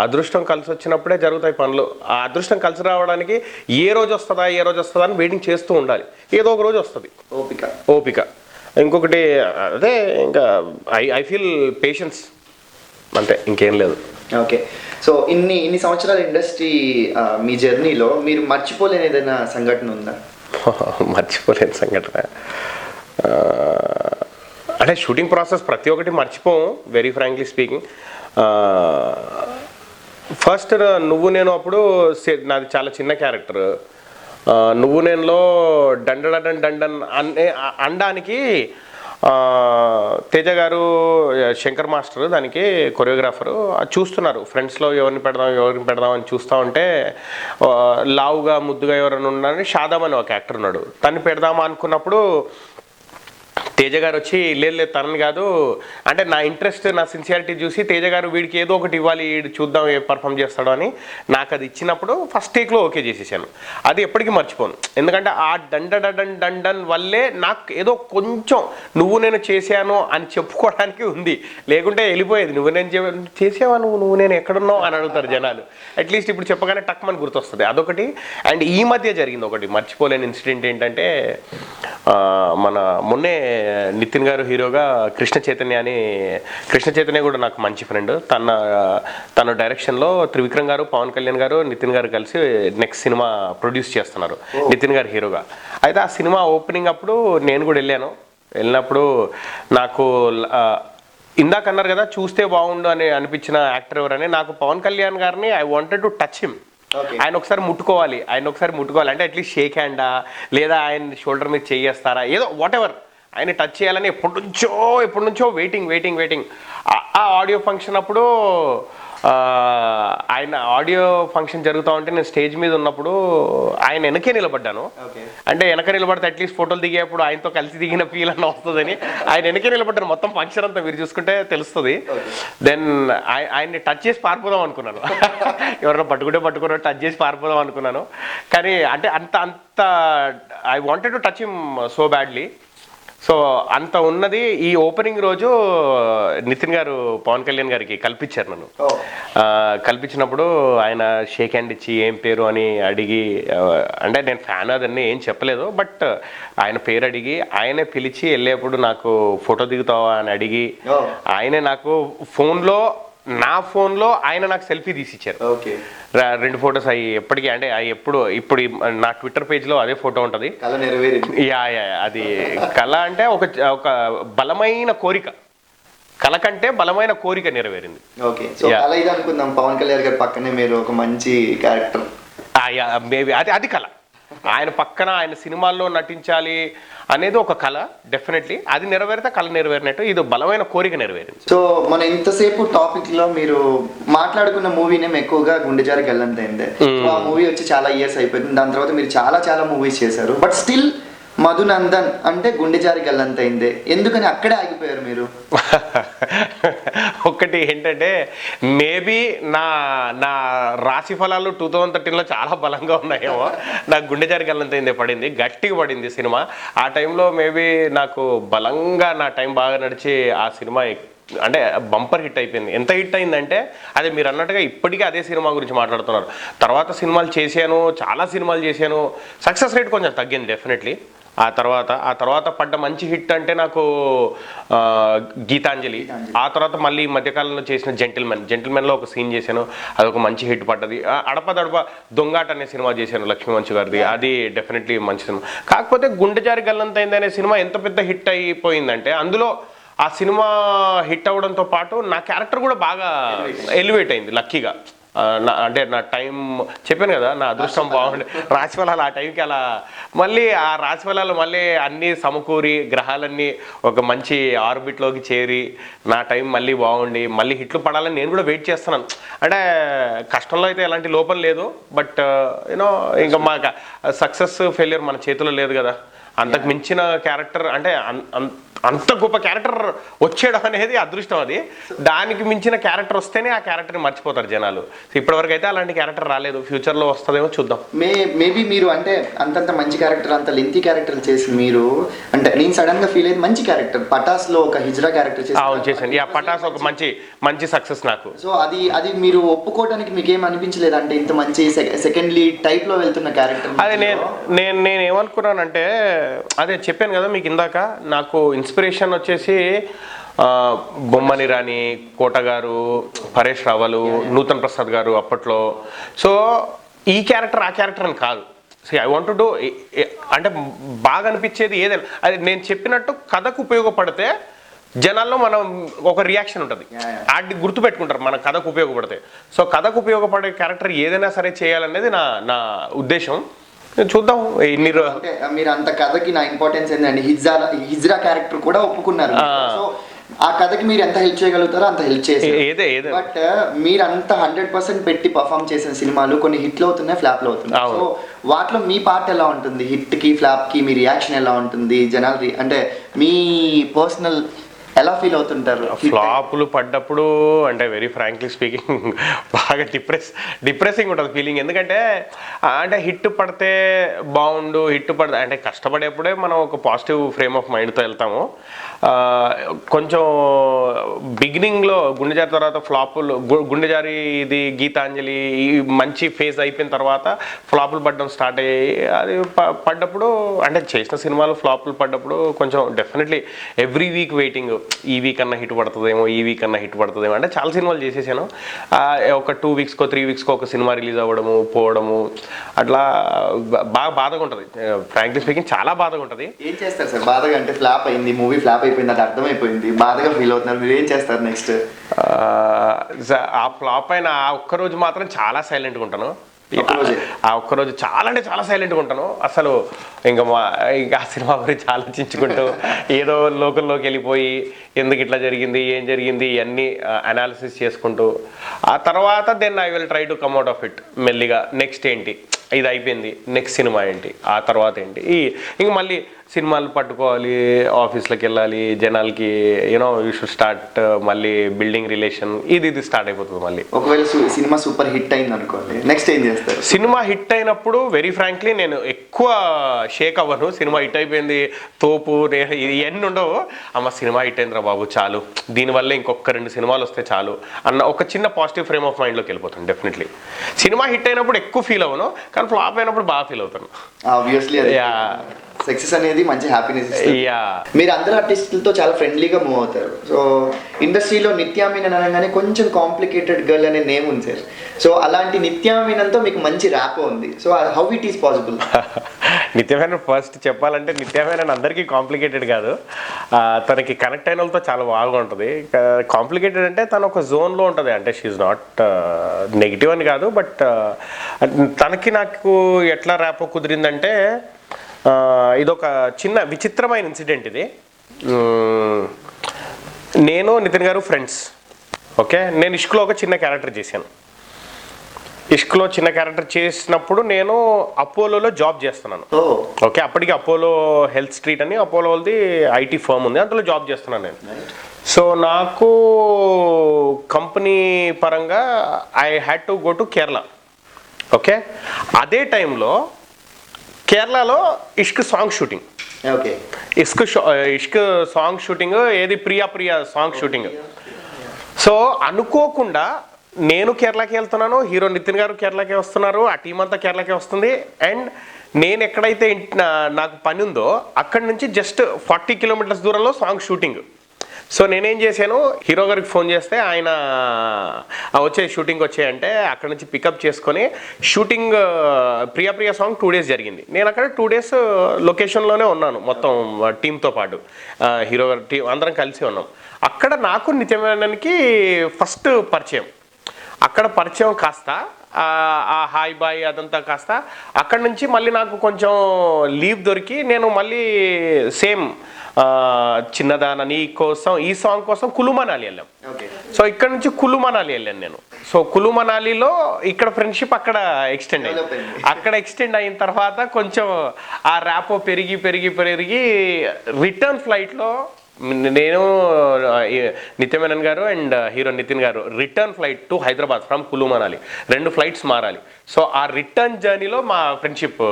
అదృష్టం కలిసి వచ్చినప్పుడే జరుగుతాయి పనులు. ఆ అదృష్టం కలిసి రావడానికి ఏ రోజు వస్తుందా అని వెయిటింగ్ చేస్తూ ఉండాలి. ఏదో ఒక రోజు వస్తుంది. ఓపిక. ఇంకొకటి అదే, ఇంకా ఐ ఫీల్ పేషెన్స్, అంతే, ఇంకేం లేదు. ఓకే. సో ఇన్ని సంవత్సరాల ఇండస్ట్రీ మీ జర్నీలో మీరు మర్చిపోలేని ఏదైనా సంఘటన ఉందా? మర్చిపోలేని సంఘటన అంటే షూటింగ్ ప్రాసెస్ ప్రతి ఒక్కటి మర్చిపోము, వెరీ ఫ్రాంక్లీ స్పీకింగ్. ఫస్ట్ నువ్వు నేను అప్పుడు నాది చాలా చిన్న క్యారెక్టర్. నువ్వు నేనులో డండన్ అనడానికి తేజ గారు, శంకర్ మాస్టర్ దానికి కొరియోగ్రాఫరు చూస్తున్నారు. ఫ్రెండ్స్లో ఎవరిని పెడదాం అని చూస్తూ ఉంటే లావుగా ముద్దుగా ఎవరైనా ఉన్నారని షాదామ్ అని ఒక యాక్టర్ ఉన్నాడు. తను పెడదామా అనుకున్నప్పుడు తేజ గారు వచ్చి లేదు తనని కాదు అంటే, నా ఇంట్రెస్ట్, నా సిన్సియారిటీ చూసి తేజ గారు వీడికి ఏదో ఒకటి ఇవ్వాలి, చూద్దాం ఏ పర్ఫామ్ చేస్తాడో అని నాకు అది ఇచ్చినప్పుడు ఫస్ట్ టేక్లో ఓకే చేసేసాను. అది ఎప్పటికీ మర్చిపోను. ఎందుకంటే ఆ డండన్ వల్లే నాకు ఏదో కొంచెం నువ్వు నేను చేశాను అని చెప్పుకోవడానికి ఉంది. లేకుంటే వెళ్ళిపోయేది. నువ్వు నేను చేసావా, నువ్వు నేను ఎక్కడున్నావు అని అడుగుతారు జనాలు. అట్లీస్ట్ ఇప్పుడు చెప్పగానే టక్మని గుర్తొస్తుంది. అదొకటి. అండ్ ఈ మధ్య జరిగింది ఒకటి మర్చిపోలేని ఇన్సిడెంట్ ఏంటంటే, మన మొన్నే నితిన్ గారు హీరోగా కృష్ణ చైతన్య కూడా నాకు మంచి ఫ్రెండ్. తన డైరెక్షన్లో త్రివిక్రమ్ గారు, పవన్ కళ్యాణ్ గారు, నితిన్ గారు కలిసి నెక్స్ట్ సినిమా ప్రొడ్యూస్ చేస్తున్నారు, నితిన్ గారు హీరోగా. అయితే ఆ సినిమా ఓపెనింగ్ అప్పుడు నేను కూడా వెళ్ళినప్పుడు నాకు ఇందాక అన్నారు కదా చూస్తే బాగుండు అని అనిపించిన యాక్టర్ ఎవరని, నాకు పవన్ కళ్యాణ్ గారిని I wanted to touch him. ఆయన ఒకసారి ముట్టుకోవాలి అంటే అట్లీస్ట్ షేక్ హ్యాండా, లేదా ఆయన షోల్డర్ మీద చేయేస్తారా, ఏదో వాట్ ఎవర్ ఆయన టచ్ చేయాలని ఎప్పటి నుంచో వెయిటింగ్. ఆ ఆడియో ఫంక్షన్ అప్పుడు ఆయన ఆడియో ఫంక్షన్ జరుగుతూ ఉంటే నేను స్టేజ్ మీద ఉన్నప్పుడు ఆయన వెనకే నిలబడ్డాను. అంటే వెనక నిలబడితే అట్లీస్ట్ ఫోటోలు దిగేప్పుడు ఆయనతో కలిసి దిగిన ఫీల్ అన్న వస్తుందని ఆయన వెనకే నిలబడ్డాను. మొత్తం ఫంక్షన్ అంతా మీరు చూసుకుంటే తెలుస్తుంది. దెన్ ఆయన్ని టచ్ చేసి పారిపోదాం అనుకున్నాను. ఎవరైనా పట్టుకుంటే టచ్ చేసి పారిపోదాం అనుకున్నాను. కానీ అంటే అంత I wanted to touch him so badly. So అంత ఉన్నది. ఈ ఓపెనింగ్ రోజు నితిన్ గారు పవన్ కళ్యాణ్ గారికి కల్పించారు నన్ను. కల్పించినప్పుడు ఆయన షేక్ హ్యాండ్ ఇచ్చి ఏం పేరు అని అడిగి, అంటే నేను ఫ్యాన్ అదన్నీ ఏం చెప్పలేదు, బట్ ఆయన పేరు అడిగి ఆయనే పిలిచి వెళ్ళేప్పుడు నాకు ఫోటో దిగుతావా అని అడిగి, ఆయనే నాకు ఫోన్లో నా ఫోన్లో ఆయన నాకు సెల్ఫీ తీసి ఇచ్చారు. ఓకే. 2 ఫొటోస్ అవి ఎప్పటికీ, అంటే అవి ఇప్పుడు నా ట్విట్టర్ పేజ్లో అదే ఫోటో ఉంటుంది. కళ నెరవేరింది. యా అది కళ అంటే ఒక బలమైన కోరిక, కళ కంటే బలమైన కోరిక నెరవేరింది. ఓకే. సో అలా ఇది అనుకుందాం, పవన్ కళ్యాణ్ గారి పక్కనే మీరు ఒక మంచి క్యారెక్టర్. మేబీ అది కళ. ఆయన పక్కన ఆయన సినిమాల్లో నటించాలి అనేది ఒక కళ. డెఫినెట్లీ అది నెరవేరితే కళ నెరవేరినట్టు ఇది బలమైన కోరిక నెరవేరింది. సో మన ఇంతసేపు టాపిక్ లో మీరు మాట్లాడుకున్న మూవీనే ఎక్కువగా గుండెజారి గల్లంతైందే. సో ఆ మూవీ వచ్చి చాలా ఇయర్స్ అయిపోయింది. దాని తర్వాత మీరు చాలా మూవీస్ చేశారు. బట్ స్టిల్ మధునందన్ అంటే గుండెజారి గల్లంతైందే, ఎందుకని అక్కడే ఆగిపోయారు మీరు? ఒకటి ఏంటంటే మేబీ నా రాశి ఫలాలు 2013లో చాలా బలంగా ఉన్నాయేమో. నాకు గుండెజారి గల్లంతైందే పడింది, గట్టిగా పడింది సినిమా. ఆ టైంలో మేబీ నాకు బలంగా నా టైం బాగా నడిచి ఆ సినిమా అంటే బంపర్ హిట్ అయిపోయింది. ఎంత హిట్ అయిందంటే అదే మీరు అన్నట్టుగా ఇప్పటికీ అదే సినిమా గురించి మాట్లాడుతున్నారు. తర్వాత సినిమాలు చేశాను, చాలా సినిమాలు చేశాను, సక్సెస్ రేట్ కొంచెం తగ్గింది డెఫినెట్లీ. ఆ తర్వాత పడ్డ మంచి హిట్ అంటే నాకు గీతాంజలి. ఆ తర్వాత మళ్ళీ మధ్యకాలంలో చేసిన జెంటిల్మెన్లో ఒక సీన్ చేశాను, అదొక మంచి హిట్ పడ్డది. అడప దొంగాట అనే సినిమా చేశాను లక్ష్మీ మంచు గారిది, అది డెఫినెట్లీ మంచి సినిమా. కాకపోతే గుండెజారి గల్లంతైంది అనే సినిమా ఎంత పెద్ద హిట్ అయిపోయిందంటే అందులో ఆ సినిమా హిట్ అవ్వడంతో పాటు నా క్యారెక్టర్ కూడా బాగా ఎలివేట్ అయింది లక్కీగా. అంటే నా టైం చెప్పాను కదా, నా అదృష్టం బాగుండే రాశిఫలాలు ఆ టైంకి అలా మళ్ళీ ఆ రాశిఫలాలు మళ్ళీ అన్నీ సమకూరి గ్రహాలన్నీ ఒక మంచి ఆర్బిట్లోకి చేరి నా టైం మళ్ళీ బాగుండి మళ్ళీ హిట్లు పడాలని నేను కూడా వెయిట్ చేస్తున్నాను. అంటే కష్టంలో అయితే ఎలాంటి లోపం లేదు, బట్ యూనో ఇంకా మా సక్సెస్ ఫెయిల్యూర్ మన చేతిలో లేదు కదా. అంతకు మించిన క్యారెక్టర్ అంటే అంత గొప్ప క్యారెక్టర్ వచ్చేయడం అనేది అదృష్టం. అది దానికి మించిన క్యారెక్టర్ వస్తేనే ఆ క్యారెక్టర్ని మర్చిపోతారు జనాలు. ఇప్పటివరకు అయితే అలాంటి క్యారెక్టర్ రాలేదు, ఫ్యూచర్లో వస్తుందేమో చూద్దాం. మేబీ మీరు అంటే అంతంత మంచి క్యారెక్టర్, అంత లెంతీ క్యారెక్టర్ చేసి మీరు అంటే నేను సడన్ గా ఫీల్ అయ్యింది మంచి క్యారెక్టర్ పటాస్లో ఒక హిజ్రా క్యారెక్టర్ చేశాను. పటాస్ ఒక మంచి సక్సెస్ నాకు. సో అది మీరు ఒప్పుకోవడానికి మీకు ఏం అనిపించలేదు అంటే ఇంత మంచి సెకండ్ లీడ్ టైప్ లో వెళ్తున్న క్యారెక్టర్? అదే నేను ఏమనుకున్నానంటే అదే చెప్పాను కదా మీకు ఇందాక, నాకు ఇన్స్పిరేషన్ వచ్చేసి బొమ్మని రాణి, కోట గారు, పరేష్ రావలు, నూతన్ ప్రసాద్ గారు అప్పట్లో. సో ఈ క్యారెక్టర్ ఆ క్యారెక్టర్ అని కాదు. ఐ వాంట్ టు డూ అంటే బాగా అనిపించేది ఏదైనా అది నేను చెప్పినట్టు కథకు ఉపయోగపడితే జనాల్లో మనం ఒక రియాక్షన్ ఉంటుంది, అది గుర్తుపెట్టుకుంటారు మన కథకు ఉపయోగపడితే. సో కథకు ఉపయోగపడే క్యారెక్టర్ ఏదైనా సరే చేయాలనేది నా ఉద్దేశం. చూద్దాం ఇన్ని మీరు అంత కథకి నా ఇంపార్టెన్స్ ఏంటండి, హిజ్రా క్యారెక్టర్ కూడా ఒప్పుకున్నారు. సో ఆ కథకి మీరు ఎంత హెల్ప్ చేయగలుగుతారో అంత హెల్ప్ చేశారు. బట్ మీరు అంత 100% పెట్టి పర్ఫామ్ చేసిన సినిమాలు కొన్ని హిట్లు అవుతున్నాయి, ఫ్లాప్లు అవుతున్నాయి. సో వాటిలో మీ పార్ట్ ఎలా ఉంటుంది? హిట్ కి ఫ్లాప్ కి మీ రియాక్షన్ ఎలా ఉంటుంది? జనాలు అంటే మీ పర్సనల్ ఎలా ఫీల్ అవుతుంటారు? ఫ్లాపులు పడ్డప్పుడు అంటే వెరీ ఫ్రాంక్లీ స్పీకింగ్ బాగా డిప్రెసింగ్ ఉంటుంది ఫీలింగ్. ఎందుకంటే అంటే హిట్ పడితే బాగుండు, హిట్ పడితే అంటే కష్టపడేప్పుడే మనం ఒక పాజిటివ్ ఫ్రేమ్ ఆఫ్ మైండ్తో వెళ్తాము. కొంచెం బిగినింగ్లో గుండెజారి తర్వాత ఫ్లాపులు, గుండెజారి ఇది గీతాంజలి ఈ మంచి ఫేజ్ అయిపోయిన తర్వాత ఫ్లాపులు పడడం స్టార్ట్ అయ్యాయి. అది పడ్డప్పుడు అంటే చేసిన సినిమాలు ఫ్లాపులు పడ్డప్పుడు కొంచెం డెఫినెట్లీ ఎవ్రీ వీక్ వెయిటింగ్, ఈ వీక్ అన్న హిట్ పడుతుందేమో, ఈ వీక్ అన్న హిట్ పడుతుందేమో. అంటే చాలా సినిమాలు చేసేసాను. ఒక 2 వీక్స్కో 3 వీక్స్కో ఒక సినిమా రిలీజ్ అవ్వడము, పోవడము, అట్లా బాధగా ఉంటుంది. ఫ్రాంక్లీ స్పీకింగ్ చాలా బాధగా ఉంటుంది. ఏం చేస్తారు సార్ బాధగా? అంటే ఫ్లాప్ అయింది, మూవీ ఫ్లాప్ అయిపోయింది, అది అర్థమైపోయింది, బాధగా ఫీల్ అవుతున్నారు, మీరు ఏం చేస్తారు నెక్స్ట్? ఆ ఫ్లాప్ అయిన ఆ ఒక్కరోజు మాత్రం చాలా సైలెంట్గా ఉంటాను. ఆ ఒక్కరోజు చాలా అంటే చాలా సైలెంట్గా ఉంటాను. అసలు ఇంకా ఆ సినిమా గురించి ఆలోచించుకుంటూ ఏదో లోకల్లోకి వెళ్ళిపోయి ఎందుకు ఇట్లా జరిగింది, ఏం జరిగింది ఇవన్నీ అనాలిసిస్ చేసుకుంటూ ఆ తర్వాత then I will try to come out of it మెల్లిగా. నెక్స్ట్ ఏంటి, ఇది అయిపోయింది, నెక్స్ట్ సినిమా ఏంటి, ఆ తర్వాత ఏంటి, ఇంక మళ్ళీ సినిమాలు పట్టుకోవాలి, ఆఫీస్లోకి వెళ్ళాలి, జనాలకి యూనో యూ షుడ్ స్టార్ట్ మళ్ళీ బిల్డింగ్ రిలేషన్, ఇది స్టార్ట్ అయిపోతుంది మళ్ళీ. ఒకవేళ సినిమా సూపర్ హిట్ అయింది అనుకోండి, నెక్స్ట్ ఏం చేస్తారు? సినిమా హిట్ అయినప్పుడు వెరీ ఫ్రాంక్లీ నేను ఎక్కువ షేక్ అవ్వను. సినిమా హిట్ అయిపోయింది, తోపు ఇవన్నీ ఉండవు. అమ్మ సినిమా హిట్ అయిందిరా బాబు చాలు, దీనివల్ల ఇంకొక 2 సినిమాలు వస్తే చాలు అన్న ఒక చిన్న పాజిటివ్ ఫ్రేమ్ ఆఫ్ మైండ్లోకి వెళ్ళిపోతాను. డెఫినెట్లీ సినిమా హిట్ అయినప్పుడు ఎక్కువ ఫీల్ అవ్వను, కానీ ఫ్లాప్ అయినప్పుడు బాగా ఫీల్ అవుతాను. సక్సెస్ అనేది మంచి హ్యాపీనెస్ ఇస్తుంది. యా, మీరు అందరు ఆర్టిస్టులతో చాలా ఫ్రెండ్లీగా మూవ్ అవుతారు. సో ఇండస్ట్రీలో నిత్యా మీనన్ అనగానే కొంచెం కాంప్లికేటెడ్ గర్ల్ అనే నేమ్ ఉంది సార్. సో అలాంటి నిత్యా మీనన్తో మీకు మంచి ర్యాప్ ఉంది. So how it is possible? నిత్యమైన ఫస్ట్ చెప్పాలంటే నిత్యమైన అందరికీ కాంప్లికేటెడ్ కాదు, తనకి కనెక్ట్ అయిన వాళ్ళతో చాలా బాగా ఉంటుంది. కాంప్లికేటెడ్ అంటే తను ఒక జోన్లో ఉంటుంది, అంటే షీఈ్ నాట్ నెగిటివ్ అని కాదు, బట్ తనకి నాకు ఎట్లా ర్యాప్ కుదిరిందంటే ఇదొక చిన్న విచిత్రమైన ఇన్సిడెంట్ ఇది. నేను నితిన్ గారు ఫ్రెండ్స్. ఓకే, నేను ఇష్క్లో ఒక చిన్న క్యారెక్టర్ చేశాను. ఇష్క్లో చిన్న క్యారెక్టర్ చేసినప్పుడు నేను అపోలోలో జాబ్ చేస్తున్నాను. ఓకే, అప్పటికి అపోలో హెల్త్ స్ట్రీట్ అని అపోలో వాళ్ళది ఐటీ ఫర్మ్ ఉంది, అందులో జాబ్ చేస్తున్నాను నేను. సో నాకు కంపెనీ పరంగా I had to go to Kerala. Okay, అదే టైంలో కేరళలో ఇష్క్ సాంగ్ షూటింగ్. ఓకే, ఇష్క్ సాంగ్ షూటింగ్, ఏది Priya Priya song shooting. So అనుకోకుండా నేను కేరళకి వెళ్తున్నాను, హీరో నితిన్ గారు కేరళకి వస్తున్నారు, ఆ టీం అంతా కేరళకి వస్తుంది. అండ్ నేను ఎక్కడైతే నాకు పని ఉందో అక్కడి నుంచి జస్ట్ 40 కిలోమీటర్స్ దూరంలో సాంగ్ షూటింగ్. సో నేనేం చేశాను, హీరో గారికి ఫోన్ చేస్తే ఆయన వచ్చే షూటింగ్ వచ్చాయంటే అక్కడ నుంచి పికప్ చేసుకొని shooting Priya Priya song 2 days జరిగింది. నేను అక్కడ 2 days లొకేషన్లోనే ఉన్నాను మొత్తం టీంతో పాటు, హీరో గారి టీం అందరం కలిసి ఉన్నాం. అక్కడ నాకు నిత్యమేనన్కి ఫస్ట్ పరిచయం. అక్కడ పరిచయం కాస్త ఆ హాయ్ బాయ్ అదంతా కాస్త అక్కడి నుంచి మళ్ళీ నాకు కొంచెం లీవ్ దొరికి నేను మళ్ళీ సేమ్ చిన్నదాన నీ కోసం ఈ సాంగ్ కోసం కులు మనాలి వెళ్ళాం. సో ఇక్కడ నుంచి కులు మనాలి వెళ్ళాను నేను. సో కులు మనాలిలో ఇక్కడ ఫ్రెండ్షిప్ అక్కడ ఎక్స్టెండ్ అయింది. అక్కడ ఎక్స్టెండ్ అయిన తర్వాత కొంచెం ఆ ర్యాపో పెరిగి పెరిగి పెరిగి రిటర్న్ ఫ్లైట్లో నేను నిత్యమేనన్ గారు అండ్ హీరో నితిన్ గారు return flight to Hyderabad from Kullu Manali, 2 flights మారాలి. సో ఆ రిటర్న్ జర్నీలో మా friendship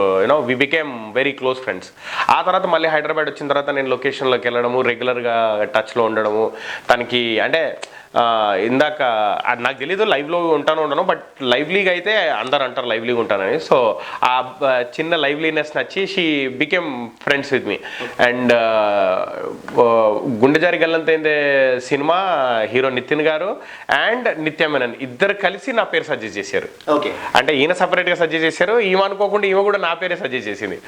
we became very close friends. ఆ తర్వాత మళ్ళీ హైదరాబాద్ వచ్చిన తర్వాత నేను లొకేషన్లోకి వెళ్ళడము, రెగ్యులర్గా టచ్లో ఉండడము. తనకి అంటే ఇందాక నాకు తెలీదు లైవ్లో ఉండను, బట్ లైవ్లీగా అయితే అందరు అంటారు లైవ్లీగా ఉంటానని. సో ఆ చిన్న లైవ్లీనెస్ నచ్చి she became friends with me. And Gundejaari Gallanthayyinde cinema hero Nitin garu and Nithya Menen ఇద్దరు కలిసి నా పేరు సజెస్ట్ చేశారు. ఓకే, అంటే ఈయన సపరేట్గా సజెస్ట్ చేశారు, ఈమె అనుకోకుండా ఈమె కూడా నా పేరే సజెస్ట్ చేసింది.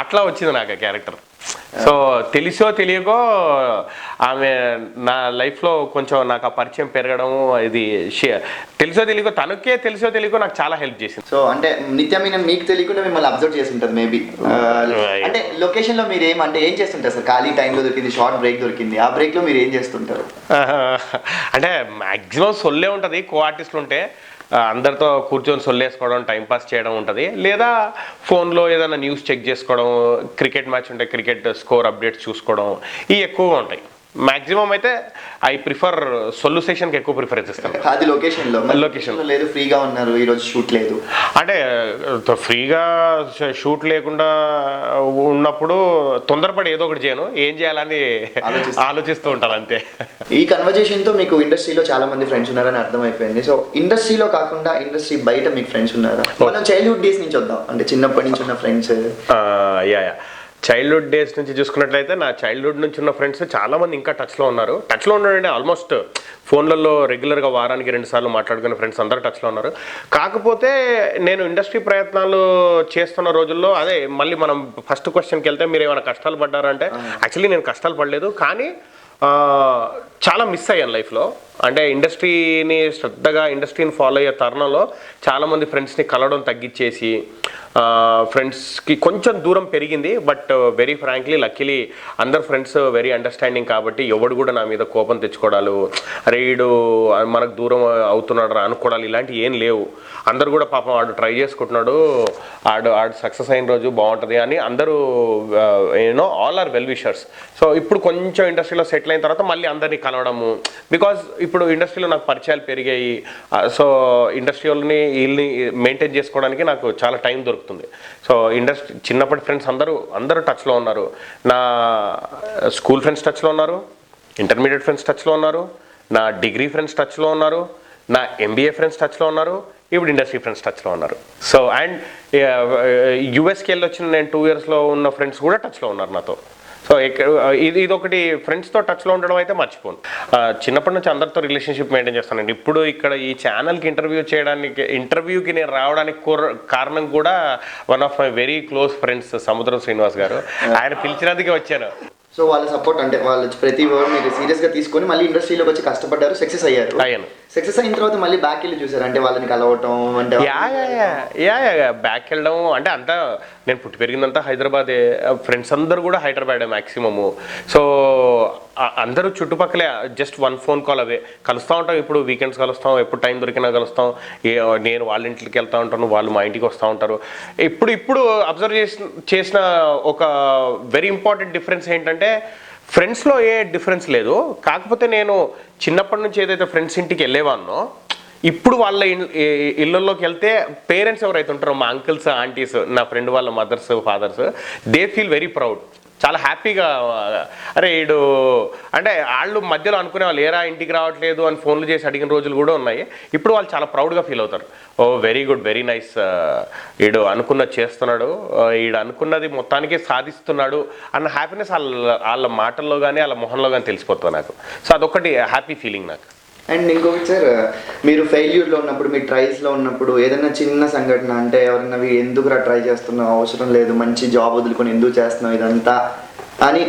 అట్లా వచ్చింది నాకు ఆ క్యారెక్టర్. సో తెలిసో తెలియకో ఆమె నా లైఫ్లో కొంచెం నాకు ఆ పరిచయం పెరగడము, ఇది తెలిసో తెలియకో తనకే తెలిసో తెలియకో నాకు చాలా హెల్ప్ చేసింది. సో అంటే నిత్యా మీనన్ మీకు తెలియకుండా మిమ్మల్ని అబ్జర్వ్ చేసి ఉంటుంది మేబీ. అంటే లొకేషన్లో మీరు ఏం చేస్తుంటారు సార్? ఖాళీ టైంలో దొరికింది, షార్ట్ బ్రేక్ దొరికింది, ఆ బ్రేక్లో మీరు ఏం చేస్తుంటారు? అంటే మ్యాక్సిమం సొల్లే ఉంటుంది, కో ఆర్టిస్టులు ఉంటే అందరితో కూర్చొని సొల్లేసుకోవడం, టైంపాస్ చేయడం ఉంటుంది. లేదా ఫోన్లో ఏదైనా న్యూస్ చెక్ చేసుకోవడం, క్రికెట్ మ్యాచ్ ఉంటే క్రికెట్ స్కోర్ అప్డేట్స్ చూసుకోవడం, ఇవి ఎక్కువగా ఉంటాయి. మ్యాక్సిమం అయితే ఐ ప్రిఫర్ సొల్లు సెషన్కి ఎక్కువ ప్రిఫరెన్స్ ఇస్తాను. అది లొకేషన్ లేదు, ఫ్రీగా ఉన్నారు ఈరోజు షూట్ లేదు అంటే ఫ్రీగా షూట్ లేకుండా ఉన్నప్పుడు తొందరపడి ఏదో ఒకటి చేయను, ఏం చేయాలని ఆలోచిస్తూ ఉంటాను అంతే. ఈ కన్వర్జేషన్తో మీకు ఇండస్ట్రీలో చాలా మంది ఫ్రెండ్స్ ఉన్నారని అర్థమైపోయింది. సో ఇండస్ట్రీలో కాకుండా ఇండస్ట్రీ బయట మీకు ఫ్రెండ్స్ ఉన్నారా? మనం చైల్డ్హుడ్ డేస్ నుంచి వద్దాం, అంటే చిన్నప్పటి నుంచి ఉన్న ఫ్రెండ్స్. యా చైల్డ్హుడ్ డేస్ నుంచి చూసుకున్నట్లయితే నా చైల్డ్హుడ్ నుంచి ఉన్న ఫ్రెండ్స్ చాలామంది ఇంకా టచ్లో ఉన్నారు. టచ్లో ఉన్నారంటే ఆల్మోస్ట్ ఫోన్లలో రెగ్యులర్గా వారానికి 2 సార్లు మాట్లాడుకునే ఫ్రెండ్స్ అందరూ టచ్లో ఉన్నారు. కాకపోతే నేను ఇండస్ట్రీ ప్రయత్నాలు చేస్తున్న రోజుల్లో అదే మళ్ళీ మనం ఫస్ట్ క్వశ్చన్కి వెళ్తే మీరు ఏమైనా కష్టాలు పడ్డారంటే యాక్చువల్లీ నేను కష్టాలు పడలేదు, కానీ చాలా మిస్ అయ్యాను లైఫ్లో. అంటే ఇండస్ట్రీని ఫాలో అయ్యే తరుణంలో చాలామంది ఫ్రెండ్స్ని కలవడం తగ్గించేసి ఫ్రెండ్స్కి కొంచెం దూరం పెరిగింది. బట్ వెరీ ఫ్రాంక్లీ లక్కీలీ అందరు ఫ్రెండ్స్ వెరీ అండర్స్టాండింగ్ కాబట్టి ఎవడు కూడా నా మీద కోపం తెచ్చుకోవడాలు, రీడు మనకు దూరం అవుతున్నాడు అనుకోవడాలు ఇలాంటివి ఏం లేవు. అందరు కూడా పాపం ఆడు ట్రై చేసుకుంటున్నాడు, ఆడు సక్సెస్ అయిన రోజు బాగుంటుంది అని అందరూ all are well wishers. So ఇప్పుడు కొంచెం ఇండస్ట్రీలో సెటిల్ అయిన తర్వాత మళ్ళీ అందరినీ కలవడము, బికాజ్ ఇప్పుడు ఇండస్ట్రీలో నాకు పరిచయాలు పెరిగాయి. సో ఇండస్ట్రీ వాళ్ళని వీళ్ళని మెయింటైన్ చేసుకోవడానికి నాకు చాలా టైం దొరుకుతుంది. సో చిన్నప్పటి ఫ్రెండ్స్ అందరూ టచ్లో ఉన్నారు. నా స్కూల్ ఫ్రెండ్స్ టచ్లో ఉన్నారు, ఇంటర్మీడియట్ ఫ్రెండ్స్ టచ్లో ఉన్నారు, నా డిగ్రీ ఫ్రెండ్స్ టచ్లో ఉన్నారు, నా ఎంబీఏ ఫ్రెండ్స్ టచ్లో ఉన్నారు. ఇప్పుడు ఇండస్ట్రీ ఫ్రెండ్స్ టచ్లో ఉన్నారు. సో అండ్ యుఎస్కి వెళ్ళి వచ్చిన నేను 2 yearsలో ఉన్న ఫ్రెండ్స్ కూడా టచ్లో ఉన్నారు నాతో. సో ఇదొకటి ఫ్రెండ్స్తో టచ్లో ఉండడం అయితే మర్చిపోను. చిన్నప్పటి నుంచి అందరితో రిలేషన్షిప్ మెయింటైన్ చేస్తానండి. ఇప్పుడు ఇక్కడ ఈ ఛానల్కి ఇంటర్వ్యూకి నేను రావడానికి కారణం కూడా one of my very close friends సముద్రం శ్రీనివాస్ గారు. ఆయన పిలిచినందుకే వచ్చాను. సో వాళ్ళ సపోర్ట్ అంటే వాళ్ళు ప్రతి వర్డ్ మీరు సీరియస్గా తీసుకొని మళ్ళీ ఇండస్ట్రీలోకి వచ్చి కష్టపడ్డారు, సక్సెస్ అయ్యారు. సక్సెస్ అయిన తర్వాత మళ్ళీ బ్యాక్ వెళ్ళి చూసారు అంటే వాళ్ళని కలవటం అంటే బ్యాక్ వెళ్ళడం అంటే అంతా నేను పుట్టి పెరిగిందంతా హైదరాబాదే. ఫ్రెండ్స్ అందరూ కూడా హైదరాబాదే మ్యాక్సిమము. సో అందరూ చుట్టుపక్కలే, జస్ట్ 1 phone call అవే. కలుస్తూ ఉంటాం, ఇప్పుడు వీకెండ్స్ కలుస్తాం, ఎప్పుడు టైం దొరికినా కలుస్తాం. నేను వాళ్ళ ఇంటికి వెళ్తూ ఉంటాను, వాళ్ళు మా ఇంటికి వస్తూ ఉంటారు. ఇప్పుడు అబ్జర్వ్ చేసిన ఒక వెరీ ఇంపార్టెంట్ డిఫరెన్స్ ఏంటంటే ఫ్రెండ్స్లో ఏ డిఫరెన్స్ లేదు. కాకపోతే నేను చిన్నప్పటి నుంచి ఏదైతే ఫ్రెండ్స్ ఇంటికి వెళ్ళేవాన్నో ఇప్పుడు వాళ్ళ ఇళ్ళల్లోకి వెళ్తే పేరెంట్స్ ఎవరైతే ఉంటారో మా అంకిల్స్ ఆంటీస్, నా ఫ్రెండ్ వాళ్ళ mothers fathers, they feel very proud. చాలా హ్యాపీగా అరే వీడు అంటే వాళ్ళు మధ్యలో అనుకునే వాళ్ళు ఏరా ఇంటికి రావట్లేదు అని ఫోన్లు చేసి అడిగిన రోజులు కూడా ఉన్నాయి. ఇప్పుడు వాళ్ళు చాలా ప్రౌడ్గా ఫీల్ అవుతారు. ఓ వెరీ గుడ్, వెరీ నైస్, వీడు అనుకున్నది చేస్తున్నాడు, వీడు అనుకున్నది మొత్తానికి సాధిస్తున్నాడు అన్న హ్యాపీనెస్ వాళ్ళ మాటల్లో కానీ వాళ్ళ మొహంలో కానీ తెలిసిపోతుంది నాకు. సో అదొకటి హ్యాపీ ఫీలింగ్ నాకు. అండ్ ఇంకొకటి సార్, మీరు ఫెయిల్యూర్లో ఉన్నప్పుడు, మీ ట్రైస్లో ఉన్నప్పుడు ఏదైనా చిన్న సంఘటన అంటే ఎవరైనా ఎందుకురా ట్రై చేస్తున్నావు, అవసరం లేదు, మంచి జాబ్ వదులుకొని ఎందుకు చేస్తున్నావు ఇదంతా అని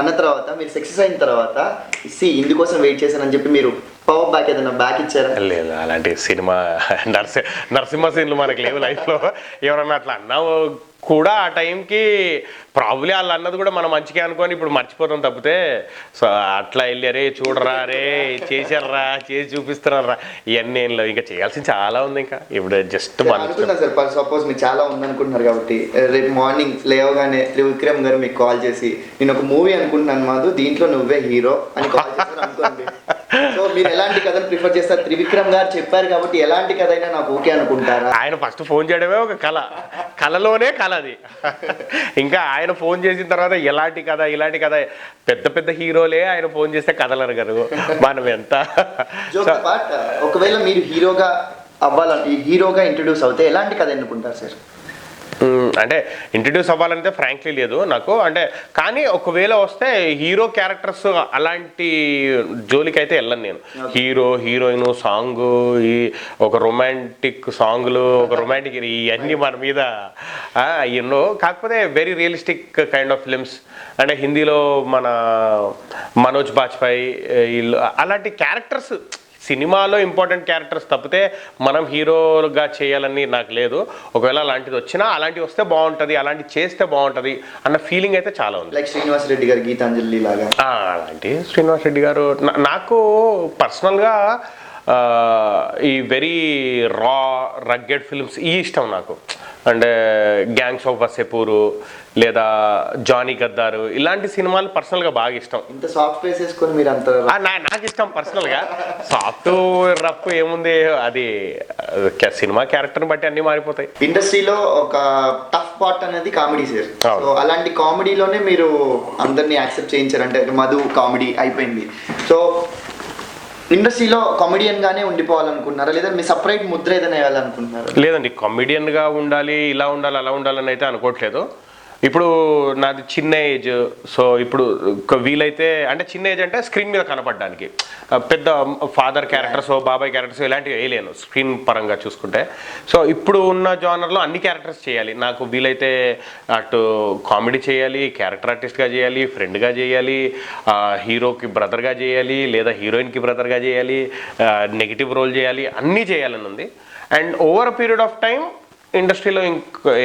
అన్న తర్వాత మీరు సక్సెస్ అయిన తర్వాత ఇందుకోసం వెయిట్ చేశానని చెప్పి మీరు పవర్ బ్యాక్ ఏదైనా బ్యాక్ ఇచ్చారా? లేదు, అలాంటి సినిమా నరసింహ సీన్లు మనకి లేవు లైఫ్లో. ఎవరన్నా అట్లా అన్నావు కూడా ఆ టైంకి ప్రాబ్లీ వాళ్ళు అన్నది కూడా మనం మంచిగా అనుకొని ఇప్పుడు మర్చిపోతాం తప్పితే. సో అట్లా వెళ్ళి అరే చూడరా, అరే చేశారా, చేసి చూపిస్తున్నారా, ఇవన్నీ ఏం లేవు. ఇంకా చేయాల్సింది చాలా ఉంది. ఇంకా ఇప్పుడు జస్ట్ అనుకున్నా సార్, సపోజ్ మీకు చాలా ఉందనుకుంటున్నారు కాబట్టి రేపు మార్నింగ్ లేవగానే త్రివిక్రమ్ గారు మీకు కాల్ చేసి నేను ఒక మూవీ అనుకుంటున్నాను మాధు, దీంట్లో నువ్వే హీరో అని కాల్ చేస్తారు అనుకోండి. సో మీరు ఎలాంటి కథను ప్రిఫర్ చేస్తారు? త్రివిక్రమ్ గారు చెప్పారు కాబట్టి ఎలాంటి కథ అయినా నాకు ఓకే అనుకుంటారా? ఆయన ఫస్ట్ ఫోన్ చేయడమే ఒక కళలోనే కళ అది. ఇంకా ఆయన ఫోన్ చేసిన తర్వాత ఎలాంటి కథ, ఇలాంటి కథ, పెద్ద పెద్ద హీరోలే ఆయన ఫోన్ చేస్తే కథలు అడగరు. మనం ఎంత ఒకవేళ మీరు హీరోగా అవ్వాలని, హీరోగా ఇంట్రడ్యూస్ అవుతే ఎలాంటి కథ ఎన్నుకుంటారు సార్? అంటే ఇంట్రడ్యూస్ అవ్వాలంటే ఫ్రాంక్లీ లేదు నాకు. అంటే కానీ ఒకవేళ వస్తే హీరో క్యారెక్టర్స్ అలాంటి జోలికి అయితే వెళ్ళను నేను. హీరో హీరోయిన్ సాంగ్, ఈ ఒక రొమాంటిక్ సాంగ్లు, ఒక రొమాంటిక్ ఇవన్నీ మన మీద ఎన్నో. కాకపోతే very realistic kind of films అంటే హిందీలో మన మనోజ్ బాజ్పాయ్ అలాంటి క్యారెక్టర్స్, సినిమాలో ఇంపార్టెంట్ క్యారెక్టర్స్ తప్పితే మనం హీరోగా చేయాలని నాకు లేదు. ఒకవేళ అలాంటిది వచ్చినా అలాంటివి వస్తే బాగుంటుంది, అలాంటివి చేస్తే బాగుంటుంది అన్న ఫీలింగ్ అయితే చాలా ఉంది. లైక్ శ్రీనివాస్ రెడ్డి గారు గీతాంజలి లాగా అలాంటి శ్రీనివాస్ రెడ్డి గారు నాకు పర్సనల్గా ఈ వెరీ రా రగ్గెడ్ ఫిల్మ్స్ ఈ ఇష్టం నాకు. అంటే గ్యాంగ్స్ ఆఫ్ వసేపూరు లేదా జానీ గద్దారు ఇలాంటి సినిమాలు పర్సనల్గా బాగా ఇష్టం. ఇంత సాఫ్ట్ ఫేస్ వేసుకొని మీరు అంత నాకు ఇష్టం పర్సనల్గా. సాఫ్ట్ రఫ్ ఏముంది, అది సినిమా క్యారెక్టర్ని బట్టి అన్నీ మారిపోతాయి. ఇండస్ట్రీలో ఒక టఫ్ పార్ట్ అనేది కామెడీ సార్. సో అలాంటి కామెడీలోనే మీరు అందరినీ యాక్సెప్ట్ చేయించారు. అంటే మధు కామెడీ అయిపోయింది, సో ఇండస్ట్రీలో కామెడియన్ గానే ఉండిపోవాలనుకుంటున్నారా లేదా మీ సపరేట్ ముద్ర ఏదైనా వేయాలనుకుంటున్నారా? లేదండి, కామెడియన్గా ఉండాలి, ఇలా ఉండాలి, అలా ఉండాలని అయితే అనుకోవట్లేదు. ఇప్పుడు నాది చిన్న ఏజ్. సో ఇప్పుడు వీలైతే అంటే చిన్న ఏజ్ అంటే స్క్రీన్ మీద కనపడడానికి, పెద్ద ఫాదర్ క్యారెక్టర్స్, బాబాయ్ క్యారెక్టర్స్ ఇలాంటివి వేయలేను స్క్రీన్ పరంగా చూసుకుంటే. సో ఇప్పుడు ఉన్న జానర్లో అన్ని క్యారెక్టర్స్ చేయాలి. నాకు వీలైతే అటు కామెడీ చేయాలి, క్యారెక్టర్ ఆర్టిస్ట్గా చేయాలి, ఫ్రెండ్గా చేయాలి, హీరోకి బ్రదర్గా చేయాలి, లేదా హీరోయిన్కి బ్రదర్గా చేయాలి, నెగిటివ్ రోల్ చేయాలి, అన్నీ చేయాలని ఉంది. And over a period of time ఇండస్ట్రీలో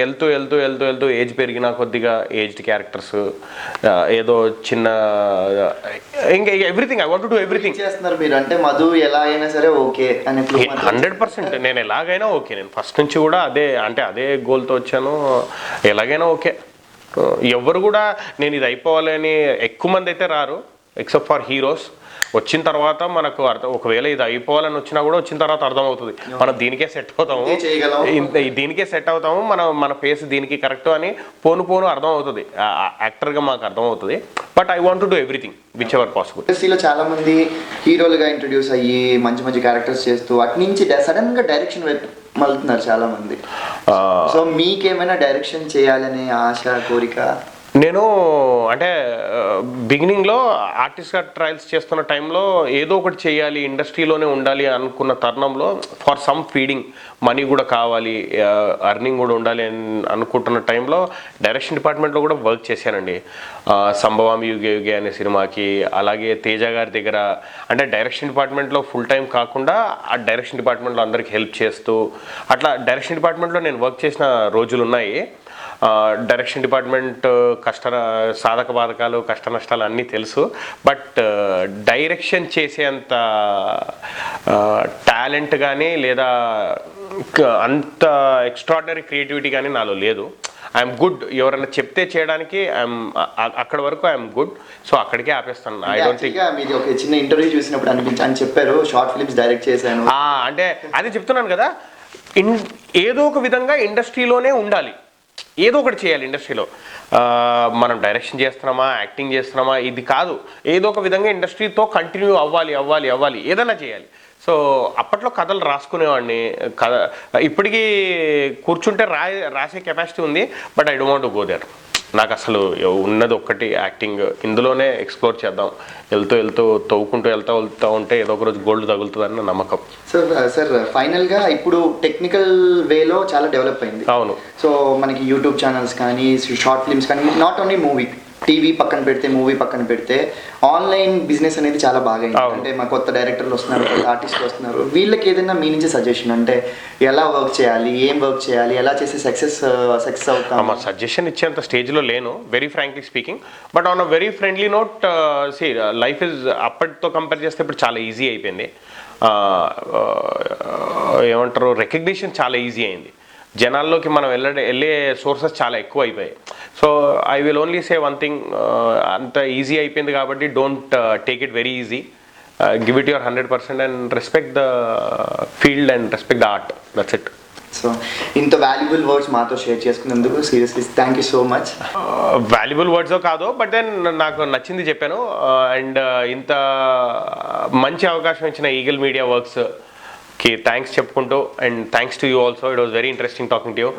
వెళ్తూ వెళ్తూ వెళ్తూ వెళ్తూ ఏజ్ పెరిగిన కొద్దిగా ఏజ్డ్ క్యారెక్టర్స్, ఏదో చిన్న ఇంకా everything I want to do everything చేస్తున్నారు మీరు. అంటే మధు ఎలా అయినా సరే ఓకే అని 100%. నేను ఎలాగైనా ఓకే. నేను ఫస్ట్ నుంచి కూడా అదే గోల్తో వచ్చాను. ఎలాగైనా ఓకే. ఎవరు కూడా నేను ఇది అయిపోవాలని ఎక్కువ మంది అయితే రారు, ఎక్సెప్ట్ ఫర్ హీరోస్. వచ్చిన తర్వాత మనకు ఒకవేళ ఇది అయిపోవాలని వచ్చినా కూడా వచ్చిన తర్వాత అర్థమవుతుంది మనం దీనికే సెట్ అవుతాము, దీనికే సెట్ అవుతాము, మన ఫేస్ దీనికి కరెక్ట్ అని పోను అర్థం అవుతుంది. యాక్టర్గా మాకు అర్థమవుతుంది. But I want to do everything which ever possible. ఇండస్ట్రీలో చాలా మంది హీరోలుగా ఇంట్రొడ్యూస్ అయ్యి మంచి మంచి క్యారెక్టర్స్ చేస్తూ అటు నుంచి సడన్ గా డైరెక్షన్ వైపు మలుతున్నారు చాలా మంది. సో మీకేమైనా డైరెక్షన్ చేయాలనే ఆశ, కోరిక? నేను అంటే బిగినింగ్లో ఆర్టిస్ట్గా ట్రయల్స్ చేస్తున్న టైంలో ఏదో ఒకటి చేయాలి, ఇండస్ట్రీలోనే ఉండాలి అనుకున్న తరుణంలో ఫర్ సమ్ ఫీడింగ్ మనీ కూడా కావాలి, అర్నింగ్ కూడా ఉండాలి అని అనుకుంటున్న టైంలో డైరెక్షన్ డిపార్ట్మెంట్లో కూడా వర్క్ చేశానండి. సంభవామి యుగే యుగే అనే సినిమాకి, అలాగే తేజ గారి దగ్గర అంటే డైరెక్షన్ డిపార్ట్మెంట్లో ఫుల్ టైం కాకుండా ఆ డైరెక్షన్ డిపార్ట్మెంట్లో అందరికి హెల్ప్ చేస్తూ అట్లా డైరెక్షన్ డిపార్ట్మెంట్లో నేను వర్క్ చేసిన రోజులు ఉన్నాయి. డైరెక్షన్ డిపార్ట్మెంట్ సాధక బాధకాలు, కష్ట నష్టాలు అన్నీ తెలుసు. బట్ డైరెక్షన్ చేసేంత టాలెంట్ కానీ లేదా అంత ఎక్స్ట్రాడినరీ క్రియేటివిటీ కానీ నాలో లేదు. ఐఎమ్ గుడ్, ఎవరైనా చెప్తే చేయడానికి అక్కడ వరకు ఐఎమ్ గుడ్. సో అక్కడికే ఆపేస్తాను. I don't think. మీది ఒక చిన్న ఇంటర్వ్యూ చూసినప్పుడు అని చెప్పారు, షార్ట్ ఫిల్మ్స్ డైరెక్ట్ చేశాను అంటే అదే చెప్తున్నాను కదా, ఏదో ఒక విధంగా ఇండస్ట్రీలోనే ఉండాలి, ఏదో ఒకటి చేయాలి ఇండస్ట్రీలో. మనం డైరెక్షన్ చేస్తున్నామా, యాక్టింగ్ చేస్తున్నామా ఇది కాదు, ఏదో ఒక విధంగా ఇండస్ట్రీతో కంటిన్యూ అవ్వాలి, ఏదైనా చేయాలి. సో అప్పట్లో కథలు రాసుకునేవాడిని. ఇప్పటికీ కూర్చుంటే రాసే కెపాసిటీ ఉంది. But I don't want to go there. నాకు అసలు ఉన్నది ఒక్కటి యాక్టింగ్, ఇందులోనే ఎక్స్ప్లోర్ చేద్దాం. వెళ్తూ తవ్వుకుంటూ వెళ్తూ ఉంటే ఏదో ఒక రోజు గోల్డ్ తగులుతుందని నమ్మకం. సార్ ఫైనల్గా ఇప్పుడు టెక్నికల్ వేలో చాలా డెవలప్ అయింది. అవును. సో మనకి యూట్యూబ్ ఛానల్స్ కానీ, షార్ట్ ఫిల్మ్స్ కానీ, నాట్ ఓన్లీ మూవీ, టీవీ పక్కన పెడితే, మూవీ పక్కన పెడితే ఆన్లైన్ బిజినెస్ అనేది చాలా బాగా అయింది. అంటే మా కొత్త డైరెక్టర్లు వస్తున్నారు, కొత్త ఆర్టిస్టులు వస్తున్నారు. వీళ్ళకి ఏదైనా మీ నుంచి సజెషన్ అంటే ఎలా వర్క్ చేయాలి, ఏం వర్క్ చేయాలి, ఎలా చేస్తే సక్సెస్ అవుతాం? మా సజెషన్ ఇచ్చేంత స్టేజ్లో లేను, very frankly speaking. But on a very friendly note, see life is అప్పటితో కంపేర్ చేస్తే ఇప్పుడు చాలా ఈజీ అయిపోయింది. ఏమంటారు, రికగ్నిషన్ చాలా ఈజీ అయింది. జనాల్లోకి మనం వెళ్ళే సోర్సెస్ చాలా ఎక్కువ అయిపోయాయి. So I will only say one thing, అంత ఈజీ అయిపోయింది కాబట్టి don't take it very easy. Give it your 100% and respect the field and respect the art. That's it. So ఇంత వాల్యుబుల్ వర్డ్స్ మాతో షేర్ చేసుకున్నందుకు seriously thank you so much. Valuable words కాదు, but then నాకు నచ్చింది చెప్పాను. And ఇంత మంచి అవకాశం ఇచ్చిన ఈగల్ మీడియా వర్క్స్కి థ్యాంక్స్ చెప్పుకుంటూ, and thanks to you also. It was very interesting talking to you.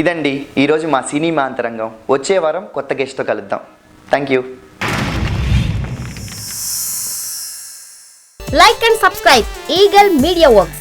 ఇదండి ఈరోజు మా సినిమా అంతరంగం. వచ్చే వారం కొత్త గెస్ట్తో కలుద్దాం. Thank you. Like and subscribe Eagle Media Works.